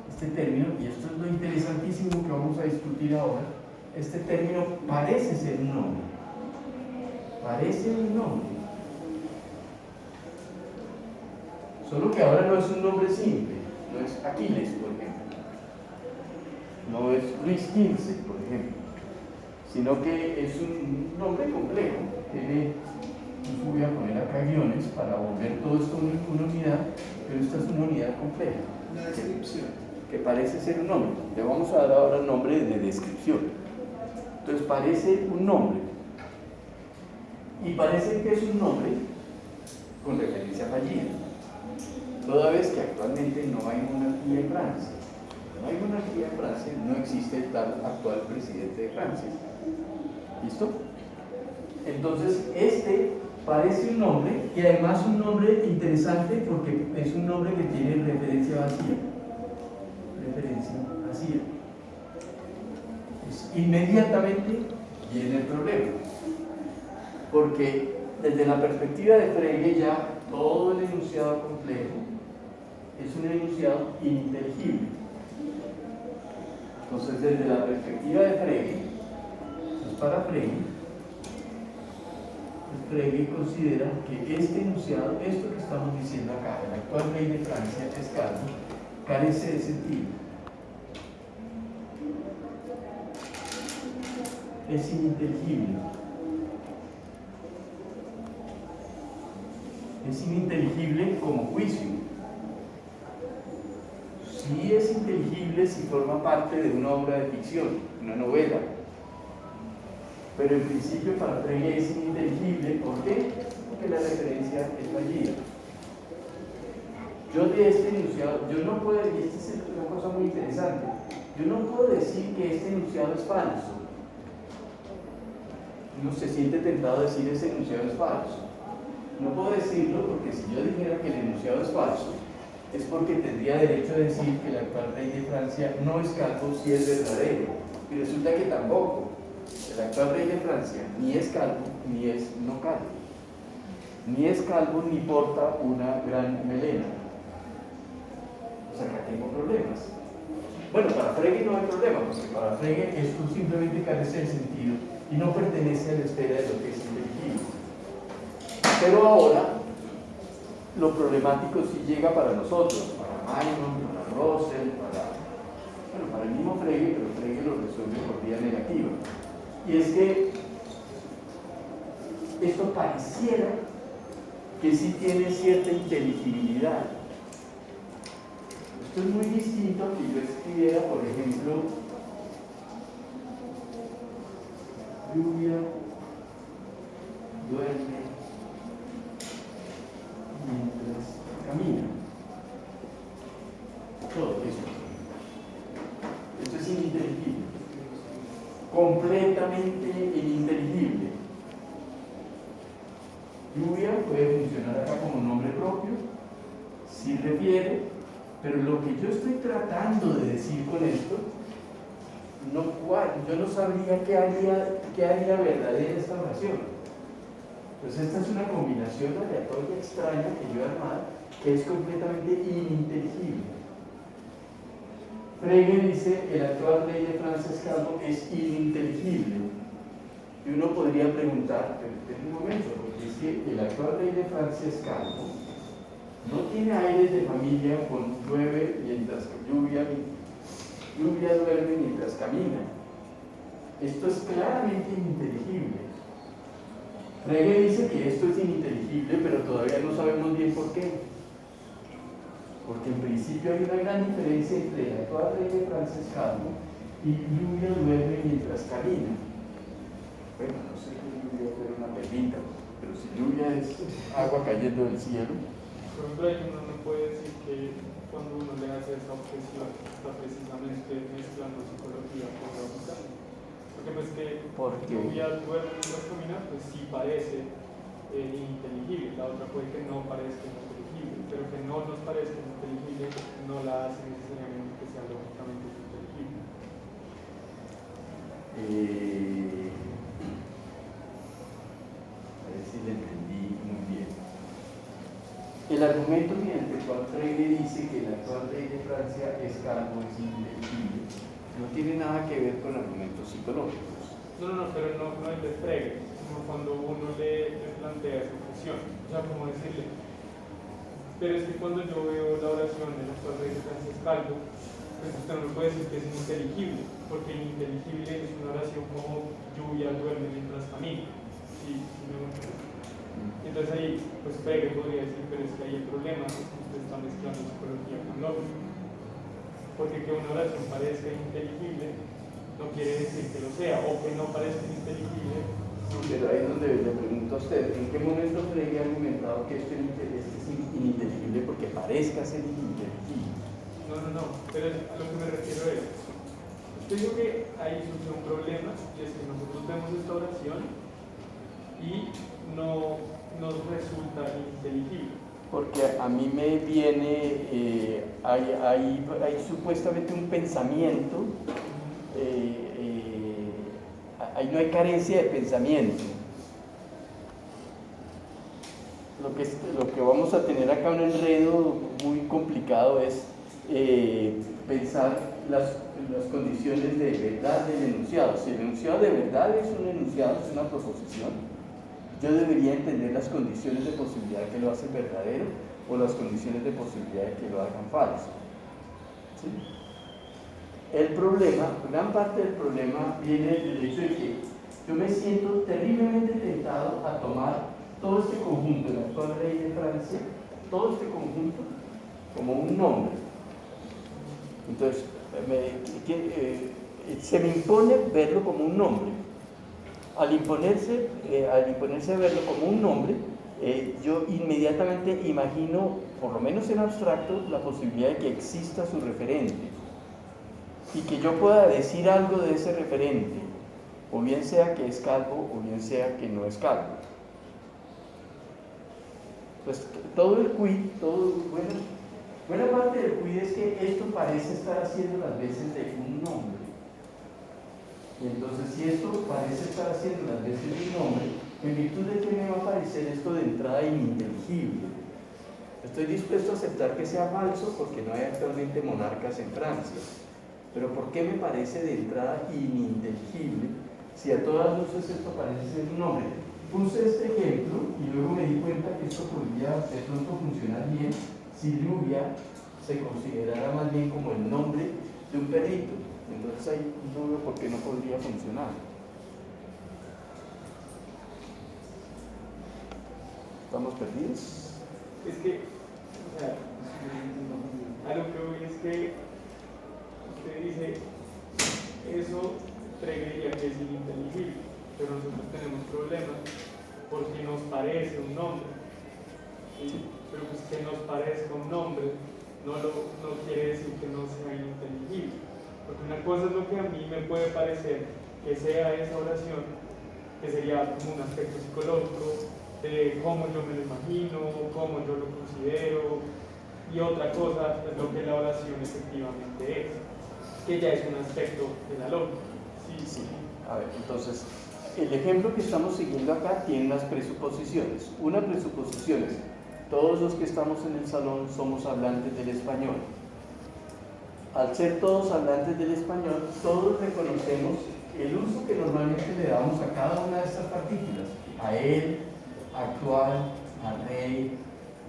este término, y esto es lo interesantísimo que vamos a discutir ahora, este término parece ser un nombre. Parece un nombre. Solo que ahora no es un nombre simple, no es Aquiles, por ejemplo. No es Luis XV, por ejemplo. Sino que es un nombre complejo. Voy a poner acá guiones para volver todo esto una unidad, pero esta es una unidad compleja. Una descripción. Que parece ser un nombre. Le vamos a dar ahora el nombre de descripción. Entonces parece un nombre. Y parece que es un nombre con referencia fallida. Toda vez que actualmente no hay monarquía en Francia. No hay monarquía en Francia, no existe el tal actual presidente de Francia. ¿Listo? Entonces, este parece un nombre, y además un nombre interesante porque es un nombre que tiene referencia vacía. Referencia vacía. Pues, inmediatamente viene el problema. Porque desde la perspectiva de Frege ya todo el enunciado complejo es un enunciado ininteligible. Entonces, desde la perspectiva de Frege, pues para Frege considera que este enunciado, esto que estamos diciendo acá, el actual rey de Francia es Carlos, carece de sentido. Es ininteligible. Es ininteligible como juicio. Sí es inteligible si forma parte de una obra de ficción, una novela. Pero en principio para Frege es ininteligible. ¿Por qué? Porque la referencia es fallida. Yo de este enunciado, yo no puedo, y esta es una cosa muy interesante, yo no puedo decir que este enunciado es falso. Uno se siente tentado a decir ese enunciado es falso. No puedo decirlo porque si yo dijera que el enunciado es falso, es porque tendría derecho a decir que el actual rey de Francia no es calvo si es verdadero. Y resulta que tampoco. El actual rey de Francia ni es calvo ni es no calvo. Ni es calvo ni porta una gran melena. O sea que tengo problemas. Bueno, para Frege no hay problema, porque para Frege esto simplemente carece de sentido y no pertenece a la esfera de lo que es inteligible. Pero ahora, lo problemático sí llega para nosotros, para Maimon, para Russell, para el mismo Frege, pero Frege lo resuelve por vía negativa. Y es que esto pareciera que sí tiene cierta inteligibilidad. Esto es muy distinto a que yo escribiera, por ejemplo, lluvia, duerme mientras camina. Todo eso. Esto es ininteligible. Completamente ininteligible. Lluvia puede funcionar acá como nombre propio, si refiere, pero lo que yo estoy tratando de decir con esto, yo no sabría qué haría verdadera esta oración. Entonces esta es una combinación aleatoria extraña que yo he armado, que es completamente ininteligible. Frege dice, el actual ley de Frances Calvo es ininteligible. Y uno podría preguntar, pero espera un momento, porque es que el actual ley de Frances Calvo no tiene aires de familia con llueve mientras lluvia duerme mientras camina. Esto es claramente ininteligible. Frege dice que esto es ininteligible, pero todavía no sabemos bien por qué. Porque en principio hay una gran diferencia entre el actual ley de Frances Calvo y lluvia duerme mientras camina. Bueno, no sé qué lluvia fuera una perlita, pero si lluvia es agua cayendo del cielo. Por ejemplo, ahí uno no puede decir que cuando uno le hace esa objeción está precisamente mezclando psicología con lógica. Porque pues que lluvia duerme mientras camina, pues sí parece ininteligible. La otra puede que no parezca ininteligible, pero que no nos parezca ininteligible no la hace necesariamente que sea lógicamente inteligible. A ver si le entendí muy bien. El argumento mediante el cual Frege dice que el actual rey de Francia es calvo, es ininteligible, no tiene nada que ver con argumentos psicológicos. No, pero no el de Frege, sino cuando uno le plantea esa objeción. O sea, como decirle, pero es que cuando yo veo la oración del actual rey de Francia es calvo, pues usted no me puede decir que es ininteligible, porque ininteligible es una oración como lluvia duerme mientras camina. ¿Sí me entiendes? Entonces ahí, pues Frege podría decir, pero es que ahí el problema es que usted está mezclando psicología con lógica. Porque que una oración parezca inteligible no quiere decir que lo sea, o que no parezca inteligible. Pero ahí es donde le pregunto a usted, ¿en qué momento Frege ha argumentado que esto es ininteligible porque parezca ser ininteligible? No, pero a lo que me refiero es, yo digo que ahí surge un problema, y es que nosotros vemos esta oración y no nos resulta inteligible. Porque a mí me viene, hay supuestamente un pensamiento, ahí no hay carencia de pensamiento. Lo que vamos a tener acá un enredo muy complicado es pensar las condiciones de verdad del enunciado. Si el enunciado de verdad es un enunciado, es una proposición, yo debería entender las condiciones de posibilidad que lo hacen verdadero o las condiciones de posibilidad de que lo hagan falso. ¿Sí? El problema, gran parte del problema viene del hecho de que yo me siento terriblemente tentado a tomar todo este conjunto, el actual rey de Francia, todo este conjunto como un nombre. Entonces, se me impone verlo como un nombre. Al imponerse verlo como un nombre, yo inmediatamente imagino, por lo menos en abstracto, la posibilidad de que exista su referente y que yo pueda decir algo de ese referente, o bien sea que es calvo o bien sea que no es calvo. Pues todo el quid, buena parte del quid es que esto parece estar haciendo las veces de un nombre. Y entonces, si esto parece estar haciendo las veces de un nombre, en virtud de que me va a parecer esto de entrada ininteligible. Estoy dispuesto a aceptar que sea falso porque no hay actualmente monarcas en Francia. Pero ¿por qué me parece de entrada ininteligible si a todas luces esto parece ser un nombre? Puse este ejemplo y luego me di cuenta que esto podría de pronto funcionar bien si lluvia se considerara más bien como el nombre de un perrito. Entonces ahí no veo por qué no podría funcionar. ¿Estamos perdidos? Es que, o sea, a lo que voy es que usted dice, eso creería que es ininteligible, pero nosotros tenemos problemas porque nos parece un nombre. ¿Sí? Pero pues que nos parezca un nombre no quiere decir que no sea ininteligible. Porque una cosa es lo que a mí me puede parecer que sea esa oración, que sería como un aspecto psicológico de cómo yo me lo imagino, cómo yo lo considero, y otra cosa es lo que la oración efectivamente es, que ya es un aspecto de la lógica. Sí. A ver, entonces, el ejemplo que estamos siguiendo acá tiene unas presuposiciones. Una presuposición es, todos los que estamos en el salón somos hablantes del español. Al ser todos hablantes del español, todos reconocemos el uso que normalmente le damos a cada una de estas partículas. A él, actual, a rey,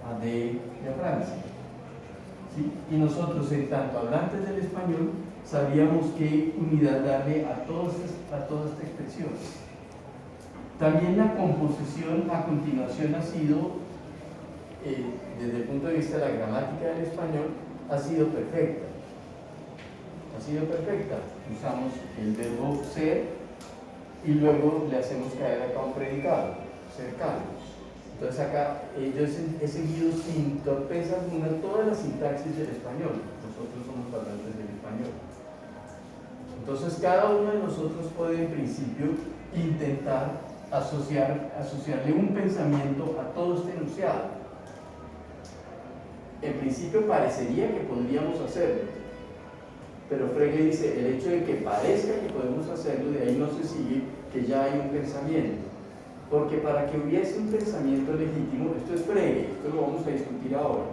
a de y a Francia. ¿Sí? Y nosotros, en tanto hablantes del español, sabíamos qué unidad darle a toda esta expresión. También la composición a continuación ha sido, desde el punto de vista de la gramática del español, ha sido perfecta. Ha sido perfecta. Usamos el verbo ser y luego le hacemos caer acá un predicado, cercano. Entonces acá yo he seguido sin torpeza alguna toda la sintaxis del español. Nosotros somos hablantes del español. Entonces cada uno de nosotros puede en principio intentar asociarle un pensamiento a todo este enunciado. En principio parecería que podríamos hacerlo, pero Frege dice, el hecho de que parezca que podemos hacerlo, de ahí no se sigue que ya hay un pensamiento. Porque para que hubiese un pensamiento legítimo, esto es Frege, esto lo vamos a discutir ahora,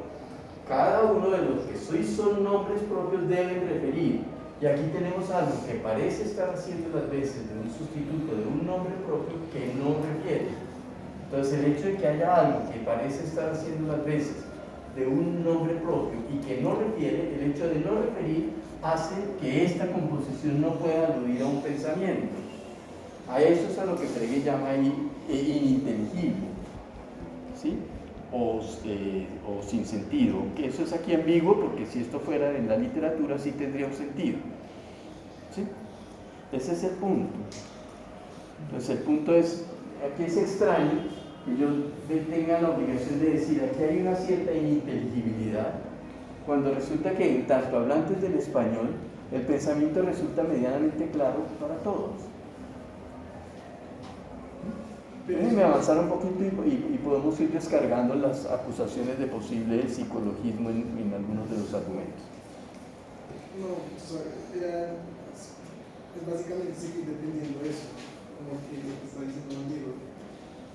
cada uno de los que son nombres propios deben referir. Y aquí tenemos algo que parece estar haciendo las veces de un sustituto de un nombre propio que no refiere. Entonces el hecho de que haya algo que parece estar haciendo las veces de un nombre propio y que no refiere, el hecho de no referir hace que esta composición no pueda aludir a un pensamiento. A eso es a lo que Frege llama ahí ininteligible, ¿sí? O sin sentido, aunque eso es aquí ambiguo porque si esto fuera en la literatura sí tendría un sentido, ¿sí? Ese es el punto. Entonces el punto es, aquí es extraño que ellos tengan la obligación de decir aquí hay una cierta ininteligibilidad cuando resulta que en tanto hablantes del español el pensamiento resulta medianamente claro para todos. Déjenme avanzar un poquito y podemos ir descargando las acusaciones de posible psicologismo en algunos de los argumentos. No, es básicamente seguir dependiendo de eso, como que lo que está diciendo Juan Diego.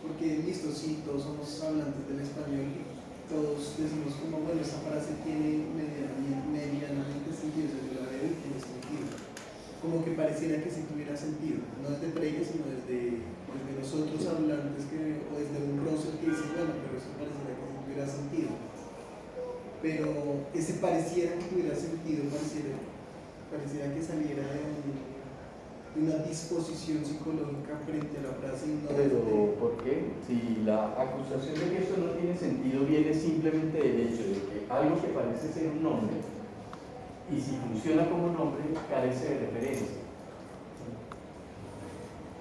Porque listo, sí, todos somos hablantes del español y todos decimos como, bueno, esa frase tiene medianamente sentido, se la veo y tiene sentido. Como que pareciera que sí tuviera sentido, no desde Frege, sino desde nosotros hablantes, o desde un Russell que dice, bueno, pero eso pareciera que sí tuviera sentido. Pero ese pareciera que tuviera sentido, pareciera que saliera de una disposición psicológica frente a la frase y no Pero, desde... ¿por qué? Si la acusación de que esto no tiene sentido viene simplemente del hecho de que algo que parece ser un nombre, y si funciona como nombre, carece de referencia.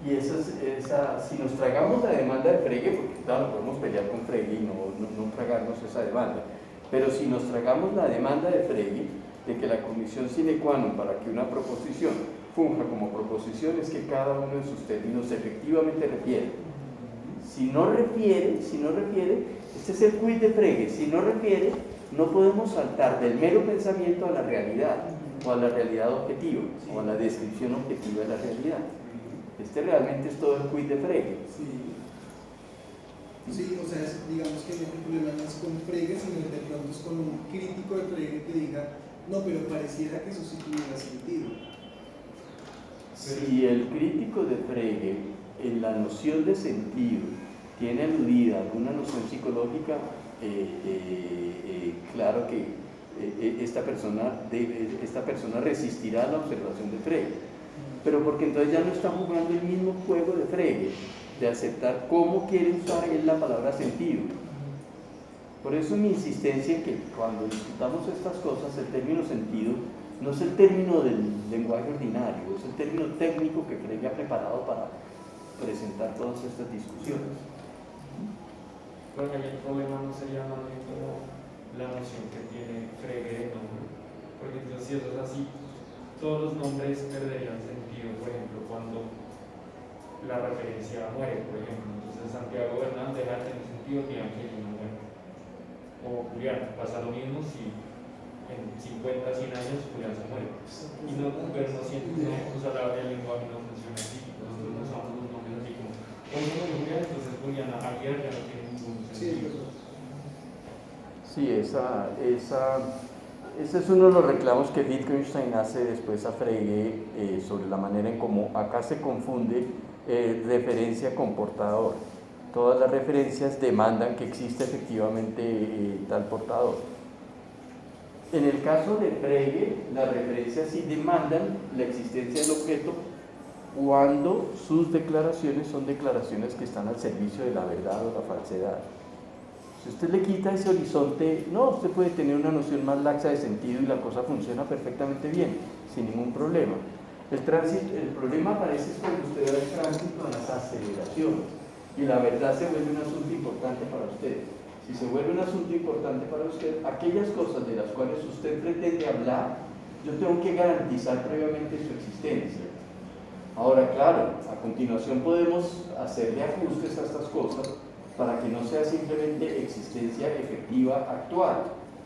Y si nos tragamos la demanda de Frege, porque claro, podemos pelear con Frege y no tragarnos esa demanda, pero si nos tragamos la demanda de Frege, de que la condición sine qua non para que una proposición funja como proposición es que cada uno de sus términos efectivamente refiere. Si no refiere, este es el quid de Frege, si no refiere, no podemos saltar del mero pensamiento a la realidad, o a la realidad objetiva, o a la descripción objetiva de la realidad. Este realmente es todo el quid de Frege. Sí, o sea, digamos que el problema no es con Frege, sino de pronto es con un crítico de Frege que diga, no, pero pareciera que eso sí tuviera sentido. Si el crítico de Frege, en la noción de sentido, tiene aludida alguna noción psicológica, claro que esta persona resistirá a la observación de Frege, pero porque entonces ya no está jugando el mismo juego de Frege, de aceptar cómo quiere usar él la palabra sentido. Por eso mi insistencia en que cuando discutamos estas cosas, el término sentido no es el término del lenguaje ordinario, es el término técnico que Frege ha preparado para presentar todas estas discusiones. Bueno, ahí el problema no sería más bien como la noción que tiene Frege de nombre, porque entonces si eso es así, todos los nombres perderían sentido, por ejemplo, cuando la referencia muere, por ejemplo, entonces Santiago Bernal deja de tener sentido que Angelina muere, o Julián, pasa lo mismo si en 50, 100 años Julián se muere, y no, pero no siento, el lenguaje no funciona así, nosotros usamos los nombres así categoría ayer ya no tiene ningún Sí, es sentido. verdad. Sí, ese es uno de los reclamos que Wittgenstein hace después a Frege sobre la manera en cómo acá se confunde referencia con portador. Todas las referencias demandan que exista efectivamente tal portador. En el caso de Frege, las referencias sí demandan la existencia del objeto cuando sus declaraciones son declaraciones que están al servicio de la verdad o la falsedad. Si usted le quita ese horizonte, no, usted puede tener una noción más laxa de sentido y la cosa funciona perfectamente bien, sin ningún problema. El problema aparece cuando usted da el tránsito a las aceleraciones y la verdad se vuelve un asunto importante para usted. Si se vuelve un asunto importante para usted, aquellas cosas de las cuales usted pretende hablar, yo tengo que garantizar previamente su existencia. Ahora, claro, a continuación podemos hacerle ajustes a estas cosas para que no sea simplemente existencia efectiva actual,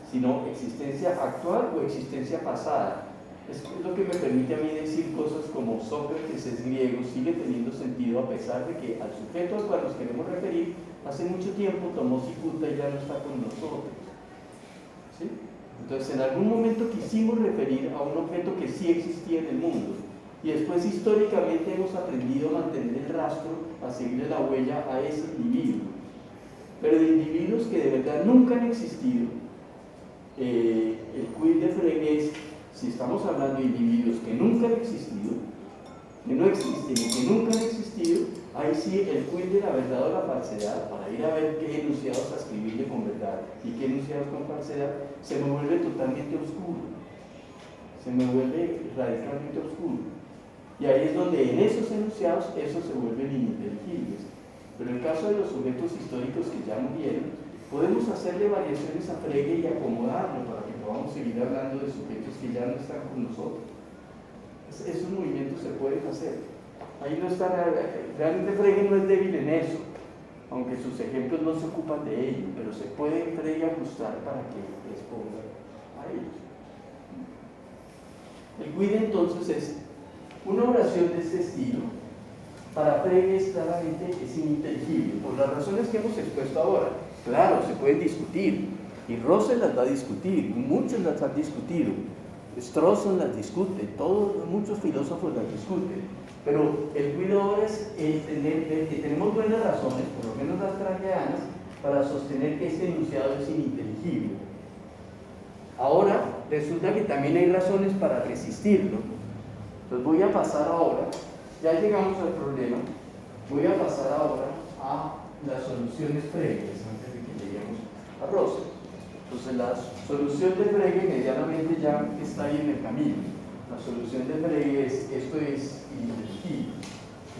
sino existencia actual o existencia pasada. Es lo que me permite a mí decir cosas como Sócrates es griego, sigue teniendo sentido a pesar de que al sujeto al cual nos queremos referir hace mucho tiempo tomó cicuta y ya no está con nosotros. ¿Sí? Entonces, en algún momento quisimos referir a un objeto que sí existía en el mundo y después históricamente hemos aprendido a mantener el rastro, a seguirle la huella a ese individuo. Pero de individuos que de verdad nunca han existido, el quid de Frege es, si estamos hablando de individuos que nunca han existido, que no existen y que nunca han existido, ahí sí el quid de la verdad o la falsedad, para ir a ver qué enunciados a escribirle con verdad y qué enunciados con falsedad, se me vuelve totalmente oscuro, se me vuelve radicalmente oscuro. Y ahí es donde en esos enunciados esos se vuelven ininteligibles. Pero en el caso de los sujetos históricos que ya murieron, podemos hacerle variaciones a Frege y acomodarlo para que podamos seguir hablando de sujetos que ya no están con nosotros. Esos movimientos se pueden hacer. Ahí no está, realmente Frege no es débil en eso, aunque sus ejemplos no se ocupan de ello, pero se puede Frege ajustar para que responda a ellos. El quid entonces es una oración de este estilo. Para Frege claramente es ininteligible, por las razones que hemos expuesto ahora. Claro, se pueden discutir, y Russell las va a discutir, muchos las han discutido, Strawson las discute, muchos filósofos las discuten, pero el cuidado es entender que tenemos buenas razones, por lo menos las trajeanas, para sostener que este enunciado es ininteligible. Ahora, resulta que también hay razones para resistirlo. Entonces voy a pasar ahora, ya llegamos al problema, voy a pasar ahora a las soluciones previas, antes de que lleguemos a Russell. Entonces la solución de Frege medianamente ya está ahí en el camino. La solución de Frege es, esto es ininteligible,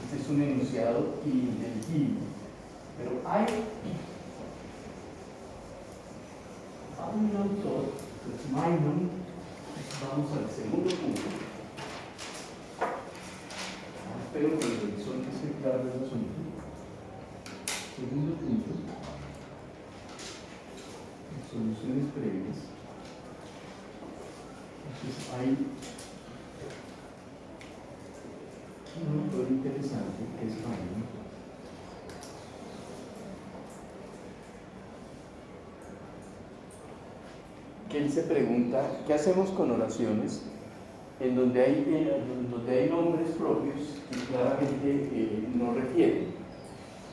este es un enunciado ininteligible. Pero hay un autor, que es Maimon, vamos al segundo punto. Espero que el horizonte esté claro del asunto. Segundo punto, soluciones previas. Entonces hay un autor interesante que es Maimon. Que él se pregunta, ¿qué hacemos con oraciones en donde hay nombres propios que claramente no refieren?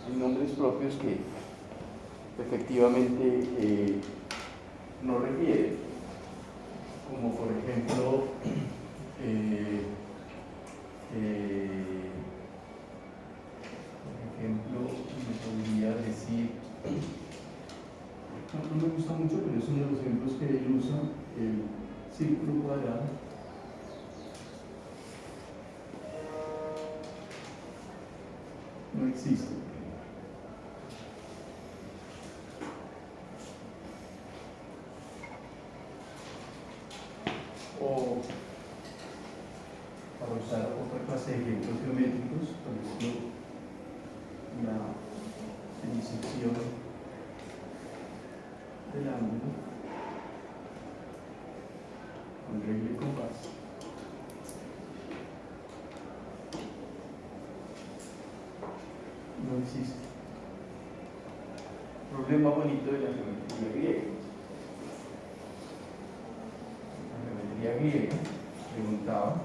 Hay nombres propios que efectivamente no refieren, como por ejemplo me podría decir, no me gusta mucho, pero es uno de los ejemplos que él usa, el círculo cuadrado. No existe. O, para usar otra clase de ejemplos geométricos, por ejemplo, la disección del ángulo con regla y compás. No existe. problema bonito de la geometría griega. La geometría griega preguntaba,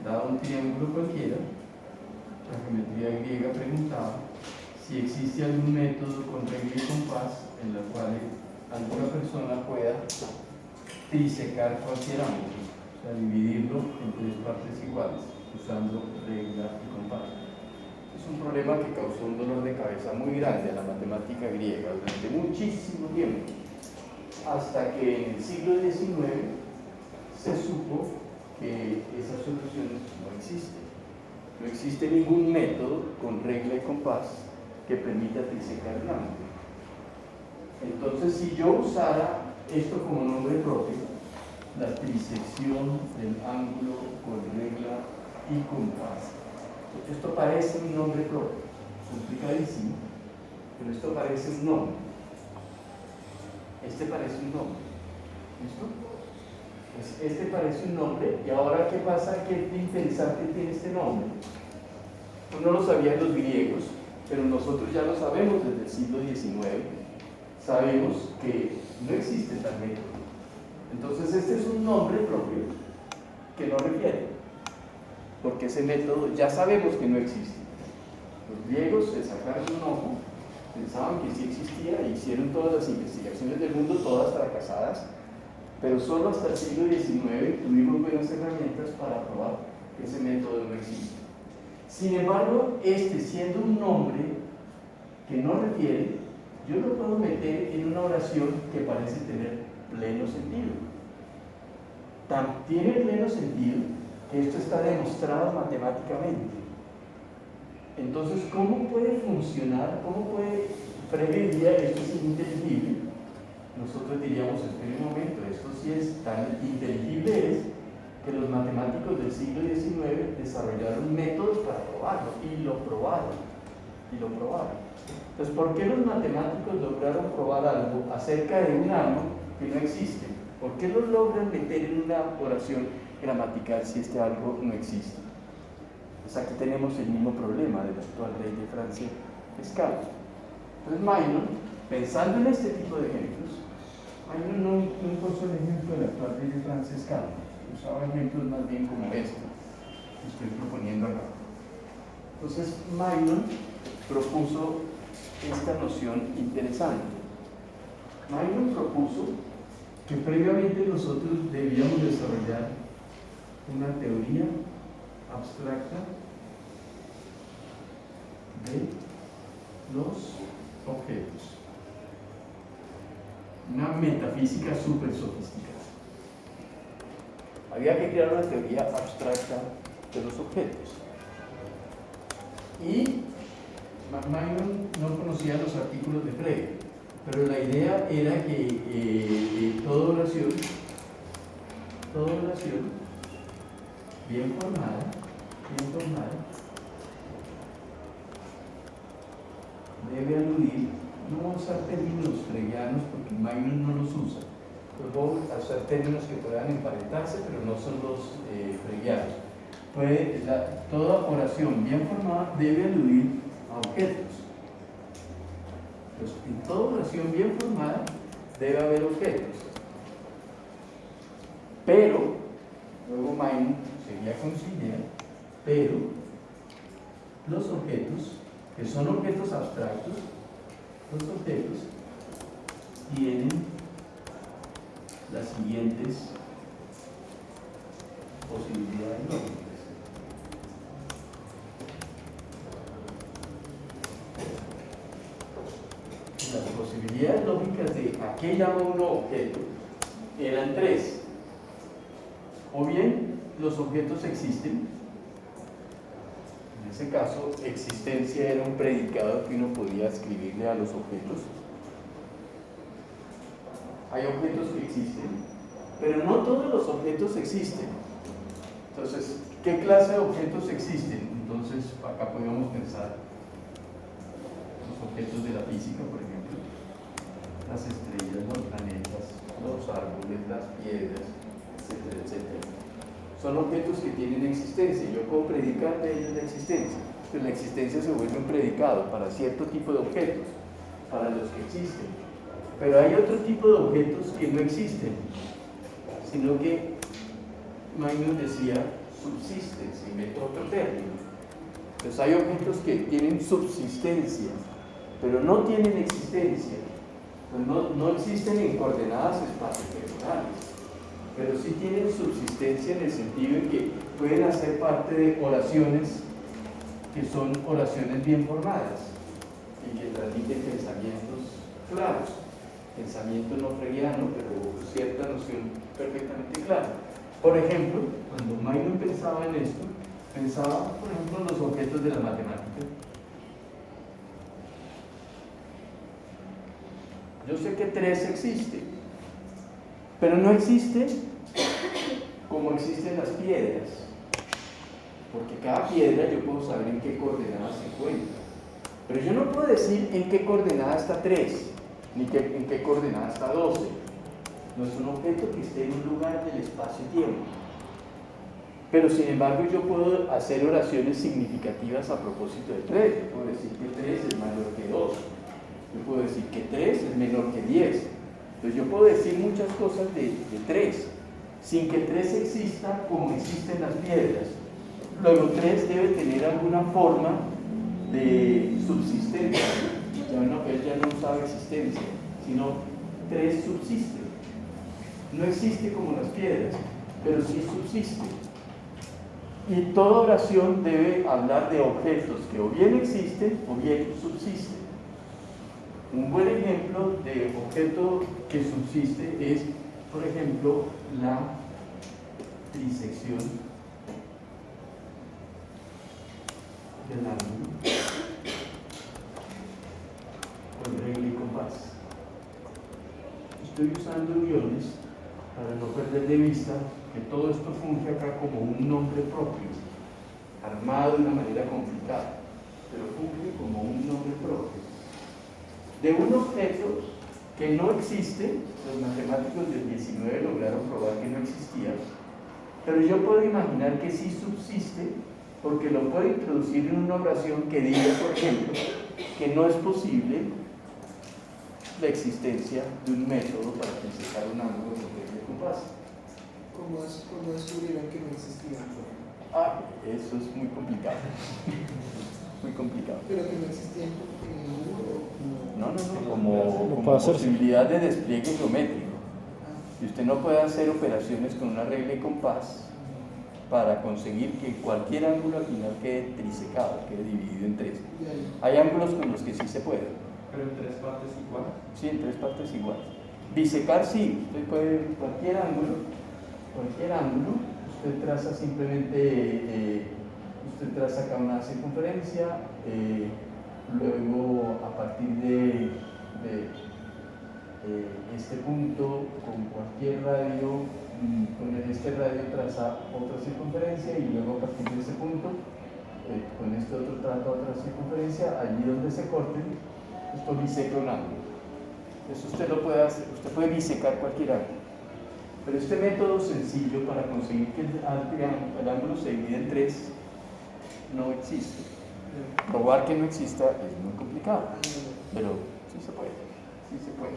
dado un triángulo cualquiera, la geometría griega preguntaba si existe algún método con regla y compás en la cual alguna persona pueda trisecar cualquier ángulo, o sea, dividirlo en 3 partes iguales, usando regla y compás. Es un problema que causó un dolor de cabeza muy grande a la matemática griega durante muchísimo tiempo, hasta que en el siglo XIX se supo que esas soluciones no existen. No existe ningún método con regla y compás que permita trisecar el ángulo. Entonces, si yo usara esto como nombre propio, la trisección del ángulo con regla y compás, esto parece un nombre propio, complicadísimo, pero esto parece un nombre. Este parece un nombre. ¿Listo? Pues este parece un nombre, y ahora ¿qué pasa? ¿Qué interesante tiene este nombre? Pues no lo sabían los griegos, pero nosotros ya lo sabemos desde el siglo XIX. Sabemos que no existe tal método. Entonces este es un nombre propio que no refiere, porque ese método ya sabemos que no existe. Los griegos se sacaron un ojo, pensaban que sí existía e hicieron todas las investigaciones del mundo, todas fracasadas, pero solo hasta el siglo XIX tuvimos buenas herramientas para probar que ese método no existe. Sin embargo, este, siendo un nombre que no refiere, yo lo puedo meter en una oración que parece tener pleno sentido. Tiene pleno sentido que esto está demostrado matemáticamente. Entonces, ¿cómo puede funcionar? ¿Cómo puede Frege diría esto es ininteligible? Nosotros diríamos, espera un momento, esto sí es tan inteligible es que los matemáticos del siglo XIX desarrollaron métodos para probarlo, y lo probaron. Entonces, ¿por qué los matemáticos lograron probar algo acerca de un algo que no existe? ¿Por qué lo logran meter en una oración gramatical si este algo no existe? Pues aquí tenemos el mismo problema del actual rey de Francia, Pascal. Entonces Maillon, pensando en este tipo de ejemplos, Maillon no puso el ejemplo del actual rey de Francia, Pascal. Usaba ejemplos más bien como este que estoy proponiendo acá. Entonces Maillon propuso esta noción interesante. Maillon propuso que previamente nosotros debíamos desarrollar una teoría abstracta de los objetos, una metafísica súper sofisticada. Había que crear una teoría abstracta de los objetos. Y Maillon no conocía los artículos de Frege, pero la idea era que toda oración bien formada, debe aludir, no vamos a usar términos fregianos porque Maillon no los usa, pues vamos a usar términos que puedan emparentarse, pero no son los fregianos. Toda oración bien formada debe aludir a objetos. Pues en toda oración bien formada debe haber objetos. Pero, luego Maillon seguía con su idea, pero los objetos, que son objetos abstractos, los objetos tienen las siguientes posibilidades lógicas. Las posibilidades lógicas de a qué llama uno objeto eran tres. O bien los objetos existen, en ese caso existencia era un predicado que uno podía escribirle a los objetos. Hay objetos que existen, pero no todos los objetos existen. Entonces, ¿qué clase de objetos existen? Entonces, acá podemos pensar los objetos de la física, por ejemplo, las estrellas, los planetas, los árboles, las piedras, etcétera, etcétera. Son objetos que tienen existencia. Yo puedo predicar de ellos la existencia. Pues la existencia se vuelve un predicado para cierto tipo de objetos. para los que existen. Pero hay otro tipo de objetos que no existen, sino que Magnus decía subsisten, se inventó otro término. Entonces hay objetos que tienen subsistencia, pero no tienen existencia. Pues no existen en coordenadas espacio-temporales, pero sí tienen subsistencia en el sentido en que pueden hacer parte de oraciones que son oraciones bien formadas y que transmiten pensamientos claros, pensamiento no freudiano, pero cierta noción perfectamente clara. Por ejemplo, cuando Magnus pensaba en esto, pensaba, por ejemplo, en los objetos de la matemática. Yo sé que 3 existe, pero no existe como existen las piedras, porque cada piedra yo puedo saber en qué coordenada se encuentra, pero yo no puedo decir en qué coordenada está 3, ni en qué coordenada está 12. No es un objeto que esté en un lugar del espacio-tiempo. Pero sin embargo yo puedo hacer oraciones significativas a propósito de 3. Yo puedo decir que 3 es mayor que 2. Yo puedo decir que 3 es menor que 10. Entonces yo puedo decir muchas cosas de 3, sin que 3 exista como existen las piedras. Luego 3 debe tener alguna forma de subsistencia. Él ya no usaba existencia, sino 3 subsiste. No existe como las piedras, pero sí subsiste. Y toda oración debe hablar de objetos que o bien existen o bien subsisten. Un buen ejemplo de objeto que subsiste es, por ejemplo, la trisección del ángulo con regla y compás. Estoy usando guiones para no perder de vista que todo esto funge acá como un nombre propio, armado de una manera complicada, pero funge como un nombre propio de un objeto que no existe. Los matemáticos del 19 lograron probar que no existía, pero yo puedo imaginar que sí subsiste, porque lo puedo introducir en una oración que diga, por ejemplo, que no es posible la existencia de un método para precisar un ángulo con regla de compás. ¿Cómo descubrieron que no existía? Eso es muy complicado. Muy complicado. Pero que no existía en ningún. No, como posibilidad de despliegue geométrico. Y usted no puede hacer operaciones con una regla y compás para conseguir que cualquier ángulo al final quede trisecado, quede dividido en 3. Hay ángulos con los que sí se puede. ¿Pero en 3 partes iguales? Sí, en 3 partes iguales. Bisecar sí, usted puede, cualquier ángulo, usted traza simplemente, usted traza acá una circunferencia, luego a partir de este punto, con cualquier radio, con este radio traza otra circunferencia, y luego a partir de ese punto, con este otro traza otra circunferencia, allí donde se corten, esto biseca un ángulo. Eso usted lo puede hacer, usted puede bisecar cualquier ángulo. Pero este método sencillo para conseguir que el ángulo se divide en 3 no existe. Probar que no exista es muy complicado, pero sí se puede, sí se puede.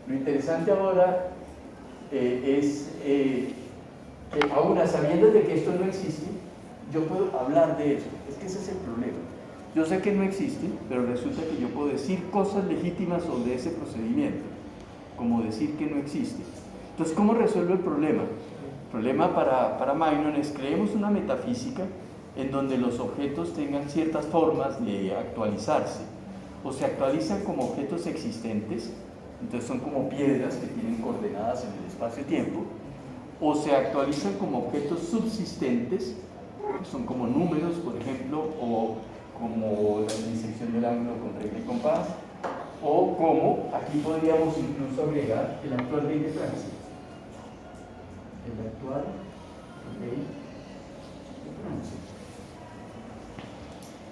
Lo interesante ahora es que aún sabiendo de que esto no existe, yo puedo hablar de esto. Es que ese es el problema. Yo sé que no existe, pero resulta que yo puedo decir cosas legítimas sobre ese procedimiento, como decir que no existe. Entonces, ¿cómo resuelvo el problema? El problema para Magnus es: creemos una metafísica en donde los objetos tengan ciertas formas de actualizarse, o se actualizan como objetos existentes, entonces son como piedras que tienen coordenadas en el espacio-tiempo, o se actualizan como objetos subsistentes, que son como números, por ejemplo, o como la disección del ángulo con regla y compás, o como, aquí podríamos incluso agregar el actual rey de Francia. El actual rey de Francia.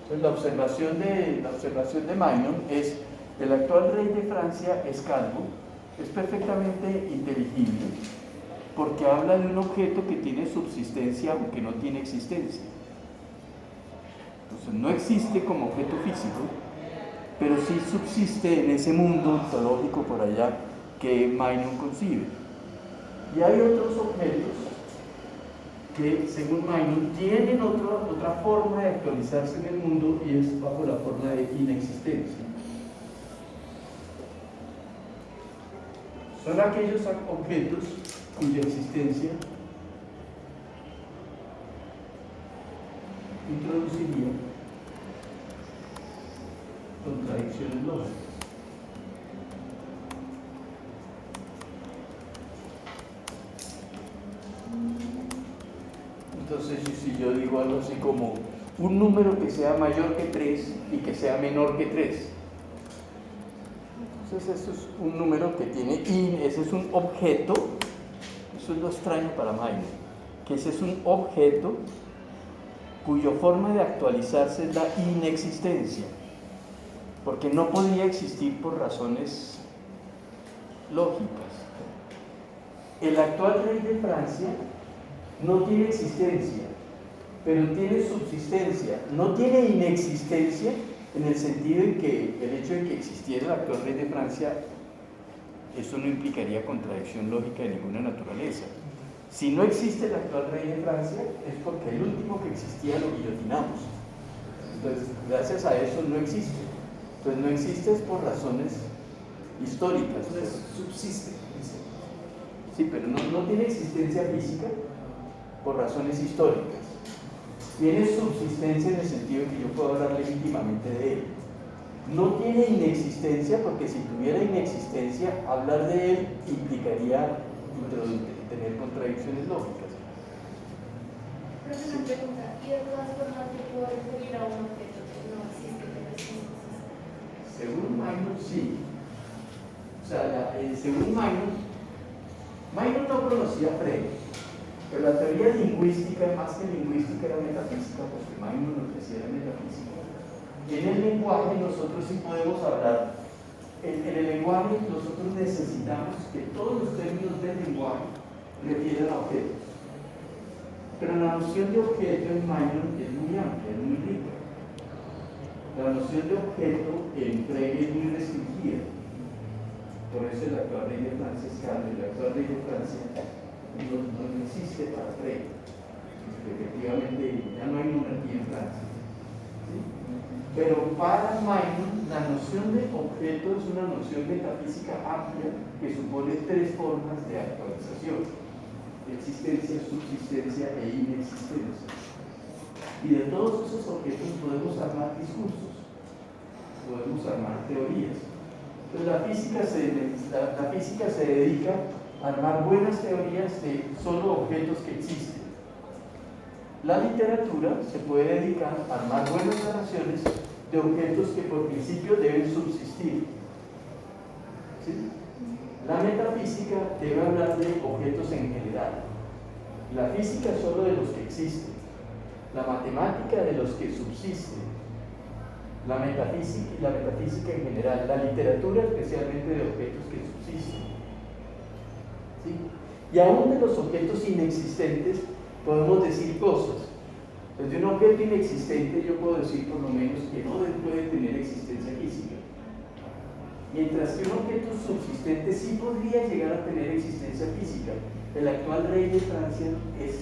Entonces la observación de Magnus es: el actual rey de Francia es calvo, es perfectamente inteligible, porque habla de un objeto que tiene subsistencia aunque no tiene existencia. Entonces no existe como objeto físico, pero sí subsiste en ese mundo ontológico por allá que Maynard concibe. Y hay otros objetos que, según Maynard, tienen otra forma de actualizarse en el mundo, y es bajo la forma de inexistencia. Son aquellos objetos cuya existencia introduciría contradicciones lógicas. Entonces, si yo digo algo así como un número que sea mayor que 3 y que sea menor que 3, entonces eso es un número que tiene ese es un objeto. Eso es lo extraño para Maynard, que ese es un objeto cuya forma de actualizarse es la inexistencia, porque no podría existir por razones lógicas. El actual rey de Francia no tiene existencia, pero tiene subsistencia. No tiene inexistencia en el sentido en que el hecho de que existiera el actual rey de Francia, eso no implicaría contradicción lógica de ninguna naturaleza. Si no existe el actual rey de Francia, es porque el último que existía lo guillotinamos. Entonces, gracias a eso no existe. Entonces, no existe es por razones históricas. Entonces, subsiste. Sí, pero no tiene existencia física por razones históricas. Tiene subsistencia en el sentido de que yo puedo hablar legítimamente de él. No tiene inexistencia, porque si tuviera inexistencia, hablar de él implicaría tener contradicciones lógicas. Pero es una pregunta, ¿y de todas formas yo puedo referir a un objeto que no existe, pero sí existe? Según Maynard, sí. O sea, según Maynard no conocía a Frege, pero la teoría lingüística, más que lingüística, era metafísica, porque Maynard nos decía metafísica. Y en el lenguaje nosotros sí podemos hablar. En el lenguaje nosotros necesitamos que todos los términos del lenguaje refieran a objetos. Pero la noción de objeto en Maynard es muy amplia, es muy rica. La noción de objeto en Frege es muy restringida. Por eso el actual rey de Francia es Carlos, el actual rey de Francia no existe para Frege. Efectivamente, ya no hay monarquía en Francia. ¿Sí? Pero para Maynard, la noción de objeto es una noción metafísica amplia que supone tres formas de actualización: existencia, subsistencia e inexistencia. Y de todos esos objetos podemos armar discursos, podemos armar teorías. Entonces la física se dedica a armar buenas teorías de solo objetos que existen. La literatura se puede dedicar a armar buenas narraciones de objetos que por principio deben subsistir. ¿Sí? La metafísica debe hablar de objetos en general. La física solo de los que existen. La matemática de los que subsisten. La metafísica en general. La literatura especialmente de objetos que subsisten. ¿Sí? Y aún de los objetos inexistentes podemos decir cosas. Desde un objeto inexistente yo puedo decir por lo menos que no puede tener existencia física. Mientras que un objeto subsistente sí podría llegar a tener existencia física. El actual rey de Francia es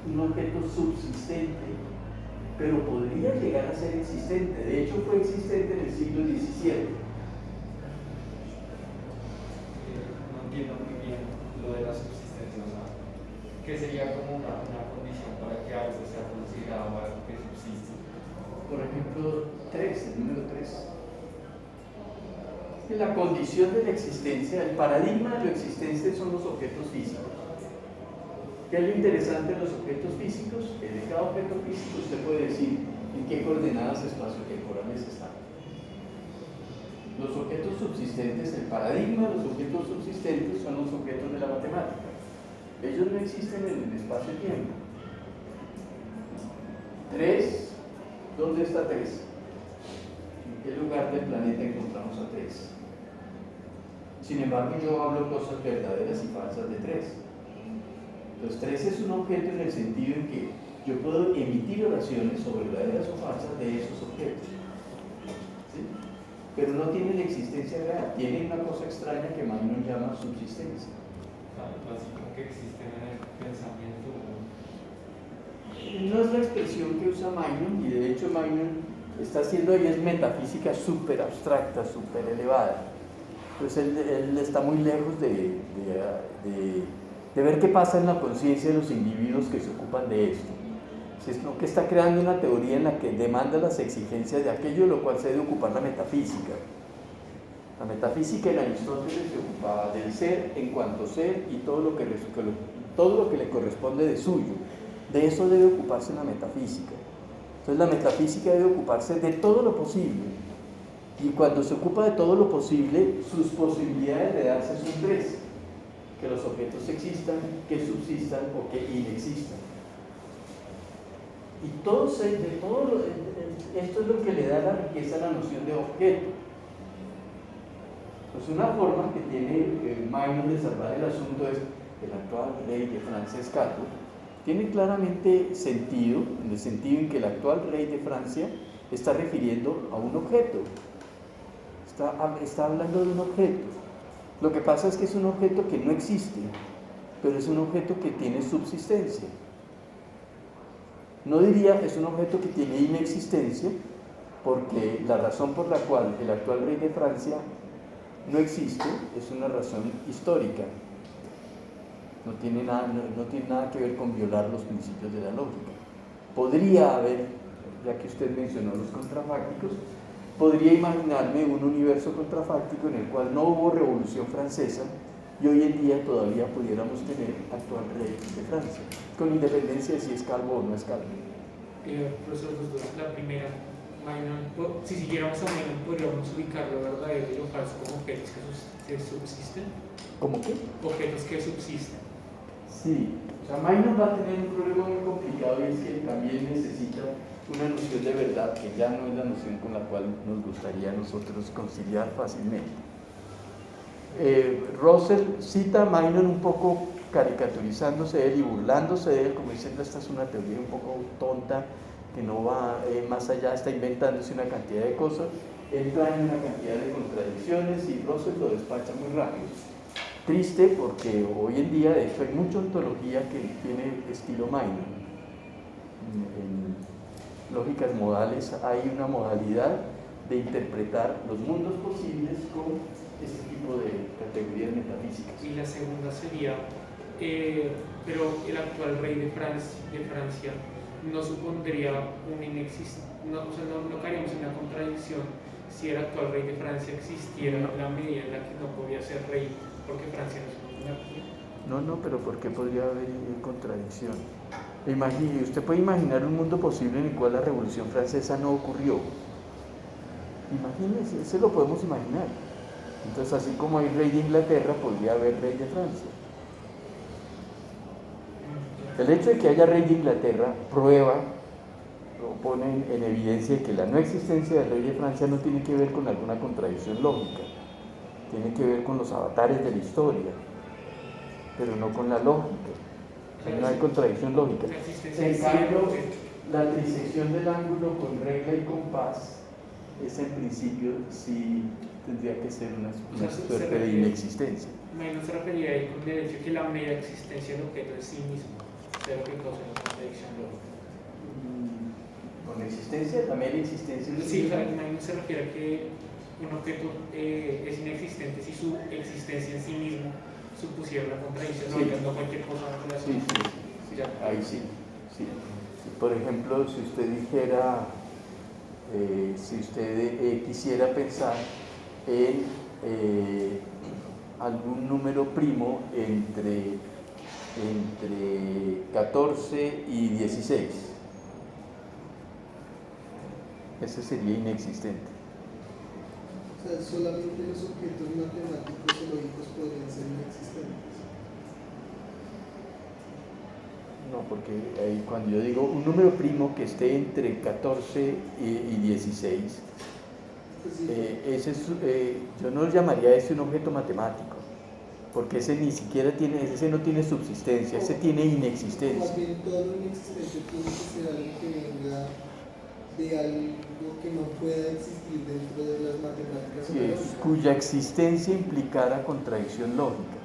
un objeto subsistente, pero podría llegar a ser existente. De hecho, fue existente en el siglo XVII. No entiendo muy bien lo de la subsistencia. O sea, ¿qué sería como una condición para que algo sea considerado algo que subsiste? Por ejemplo, 3, el número 3. La condición de la existencia, el paradigma de lo existente son los objetos físicos. ¿Qué es lo interesante de los objetos físicos? Que de cada objeto físico usted puede decir en qué coordenadas espaciotemporales están. Los objetos subsistentes, el paradigma de los objetos subsistentes son los objetos de la matemática. Ellos no existen en el espacio-tiempo. 3, ¿dónde está 3? ¿En qué lugar del planeta encontramos a 3? Sin embargo, yo hablo cosas verdaderas y falsas de 3. Entonces, 3 es un objeto en el sentido en que yo puedo emitir oraciones sobre verdaderas o falsas de esos objetos. ¿Sí? pero no tienen existencia real, tienen una cosa extraña que Magnon llama subsistencia. Así como que existen en el pensamiento. No es la expresión que usa Magnon, y de hecho Magnon está haciendo ahí es metafísica súper abstracta, súper elevada. Entonces él está muy lejos de ver qué pasa en la conciencia de los individuos que se ocupan de esto, sino que está creando una teoría en la que demanda las exigencias de aquello de lo cual se debe ocupar la metafísica. La metafísica en Aristóteles se ocupaba del ser en cuanto ser y todo lo que le corresponde de suyo. De eso debe ocuparse la metafísica. Entonces la metafísica debe ocuparse de todo lo posible. Y cuando se ocupa de todo lo posible, sus posibilidades de darse son tres: que los objetos existan, que subsistan o que inexistan. Y esto es lo que le da la riqueza a la noción de objeto. Pues una forma que tiene Magnon de salvar el asunto es el actual rey de Francia es Cato. Tiene claramente sentido, en el sentido en que el actual rey de Francia está refiriendo a un objeto. Está hablando de un objeto. Lo que pasa es que es un objeto que no existe, pero es un objeto que tiene subsistencia. No diría es un objeto que tiene inexistencia, porque la razón por la cual el actual rey de Francia no existe es una razón histórica. No tiene nada que ver con violar los principios de la lógica. Podría haber, ya que usted mencionó los contrafácticos, podría imaginarme un universo contrafáctico en el cual no hubo Revolución Francesa y hoy en día todavía pudiéramos tener actual rey de Francia, con independencia de si es calvo o no es calvo. Profesor, la primera, Magnon, si siguiéramos a Magnon, podríamos ubicar lo verdadero y lo falso como objetos que subsisten. ¿Cómo qué? Objetos que subsisten. Sí, o sea, Magnon va a tener un problema muy complicado y es que también necesita una noción de verdad que ya no es la noción con la cual nos gustaría a nosotros conciliar fácilmente. Russell cita a Magnon un poco caricaturizándose de él y burlándose de él, como diciendo esta es una teoría un poco tonta que no va más allá, está inventándose una cantidad de cosas, él trae una cantidad de contradicciones y Russell lo despacha muy rápido. Triste porque hoy en día de hecho hay mucha ontología que tiene estilo Magnon. En lógicas modales hay una modalidad de interpretar los mundos posibles con este tipo de categorías metafísicas. Y la segunda sería, pero el actual rey de Francia no supondría un inexistente, no caeríamos en una contradicción si el actual rey de Francia existiera en la medida en la que no podía ser rey, porque Francia no es una monarquía. No, pero ¿por qué podría haber contradicción? Usted puede imaginar un mundo posible en el cual la Revolución Francesa no ocurrió. Imagínese, ese lo podemos imaginar. Entonces, así como hay rey de Inglaterra, podría haber rey de Francia. El hecho de que haya rey de Inglaterra prueba o pone en evidencia que la no existencia del rey de Francia no tiene que ver con alguna contradicción lógica, tiene que ver con los avatares de la historia, pero no con la lógica. No hay contradicción lógica. En cambio, la trisección del ángulo con regla y compás, esa en principio sí tendría que ser una suerte de inexistencia. Magnon se refería ahí con el hecho de que la mera existencia del objeto en sí mismo sea lo que causa la contradicción lógica. ¿Con existencia? ¿La mera existencia? Sí, Magnon se refiere a que un objeto es inexistente si su existencia en sí mismo supusiera una contradicción lógica, no cualquier cosa en relación. Sí. Ahí sí. Por ejemplo, si usted dijera, si usted quisiera pensar en algún número primo entre 14 y 16, ese sería inexistente. O sea, solamente los objetos matemáticos o lógicos podrían ser inexistentes. No, porque cuando yo digo un número primo que esté entre 14 y 16, Pues sí. yo no llamaría ese un objeto matemático, porque ese ni siquiera ese no tiene subsistencia, ese tiene inexistencia. Más bien todo lo inexistente tiene que ser algo que venga de algo que no pueda existir dentro de las matemáticas. Cuya existencia implicara contradicción lógica.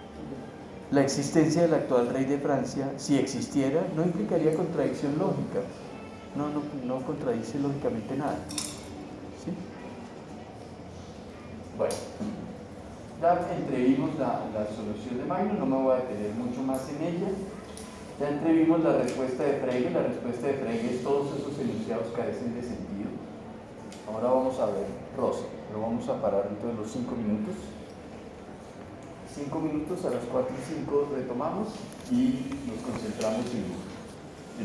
La existencia del actual rey de Francia, si existiera, no implicaría contradicción lógica. No contradice lógicamente nada. ¿Sí? Bueno, ya entrevimos la solución de Magnus, no me voy a detener mucho más en ella. Ya entrevimos la respuesta de Frege. La respuesta de Frege es todos esos enunciados carecen de sentido. Ahora vamos a ver Rosa, lo vamos a parar dentro de los 5 minutos. 5 minutos, a las 4:05 retomamos y nos concentramos en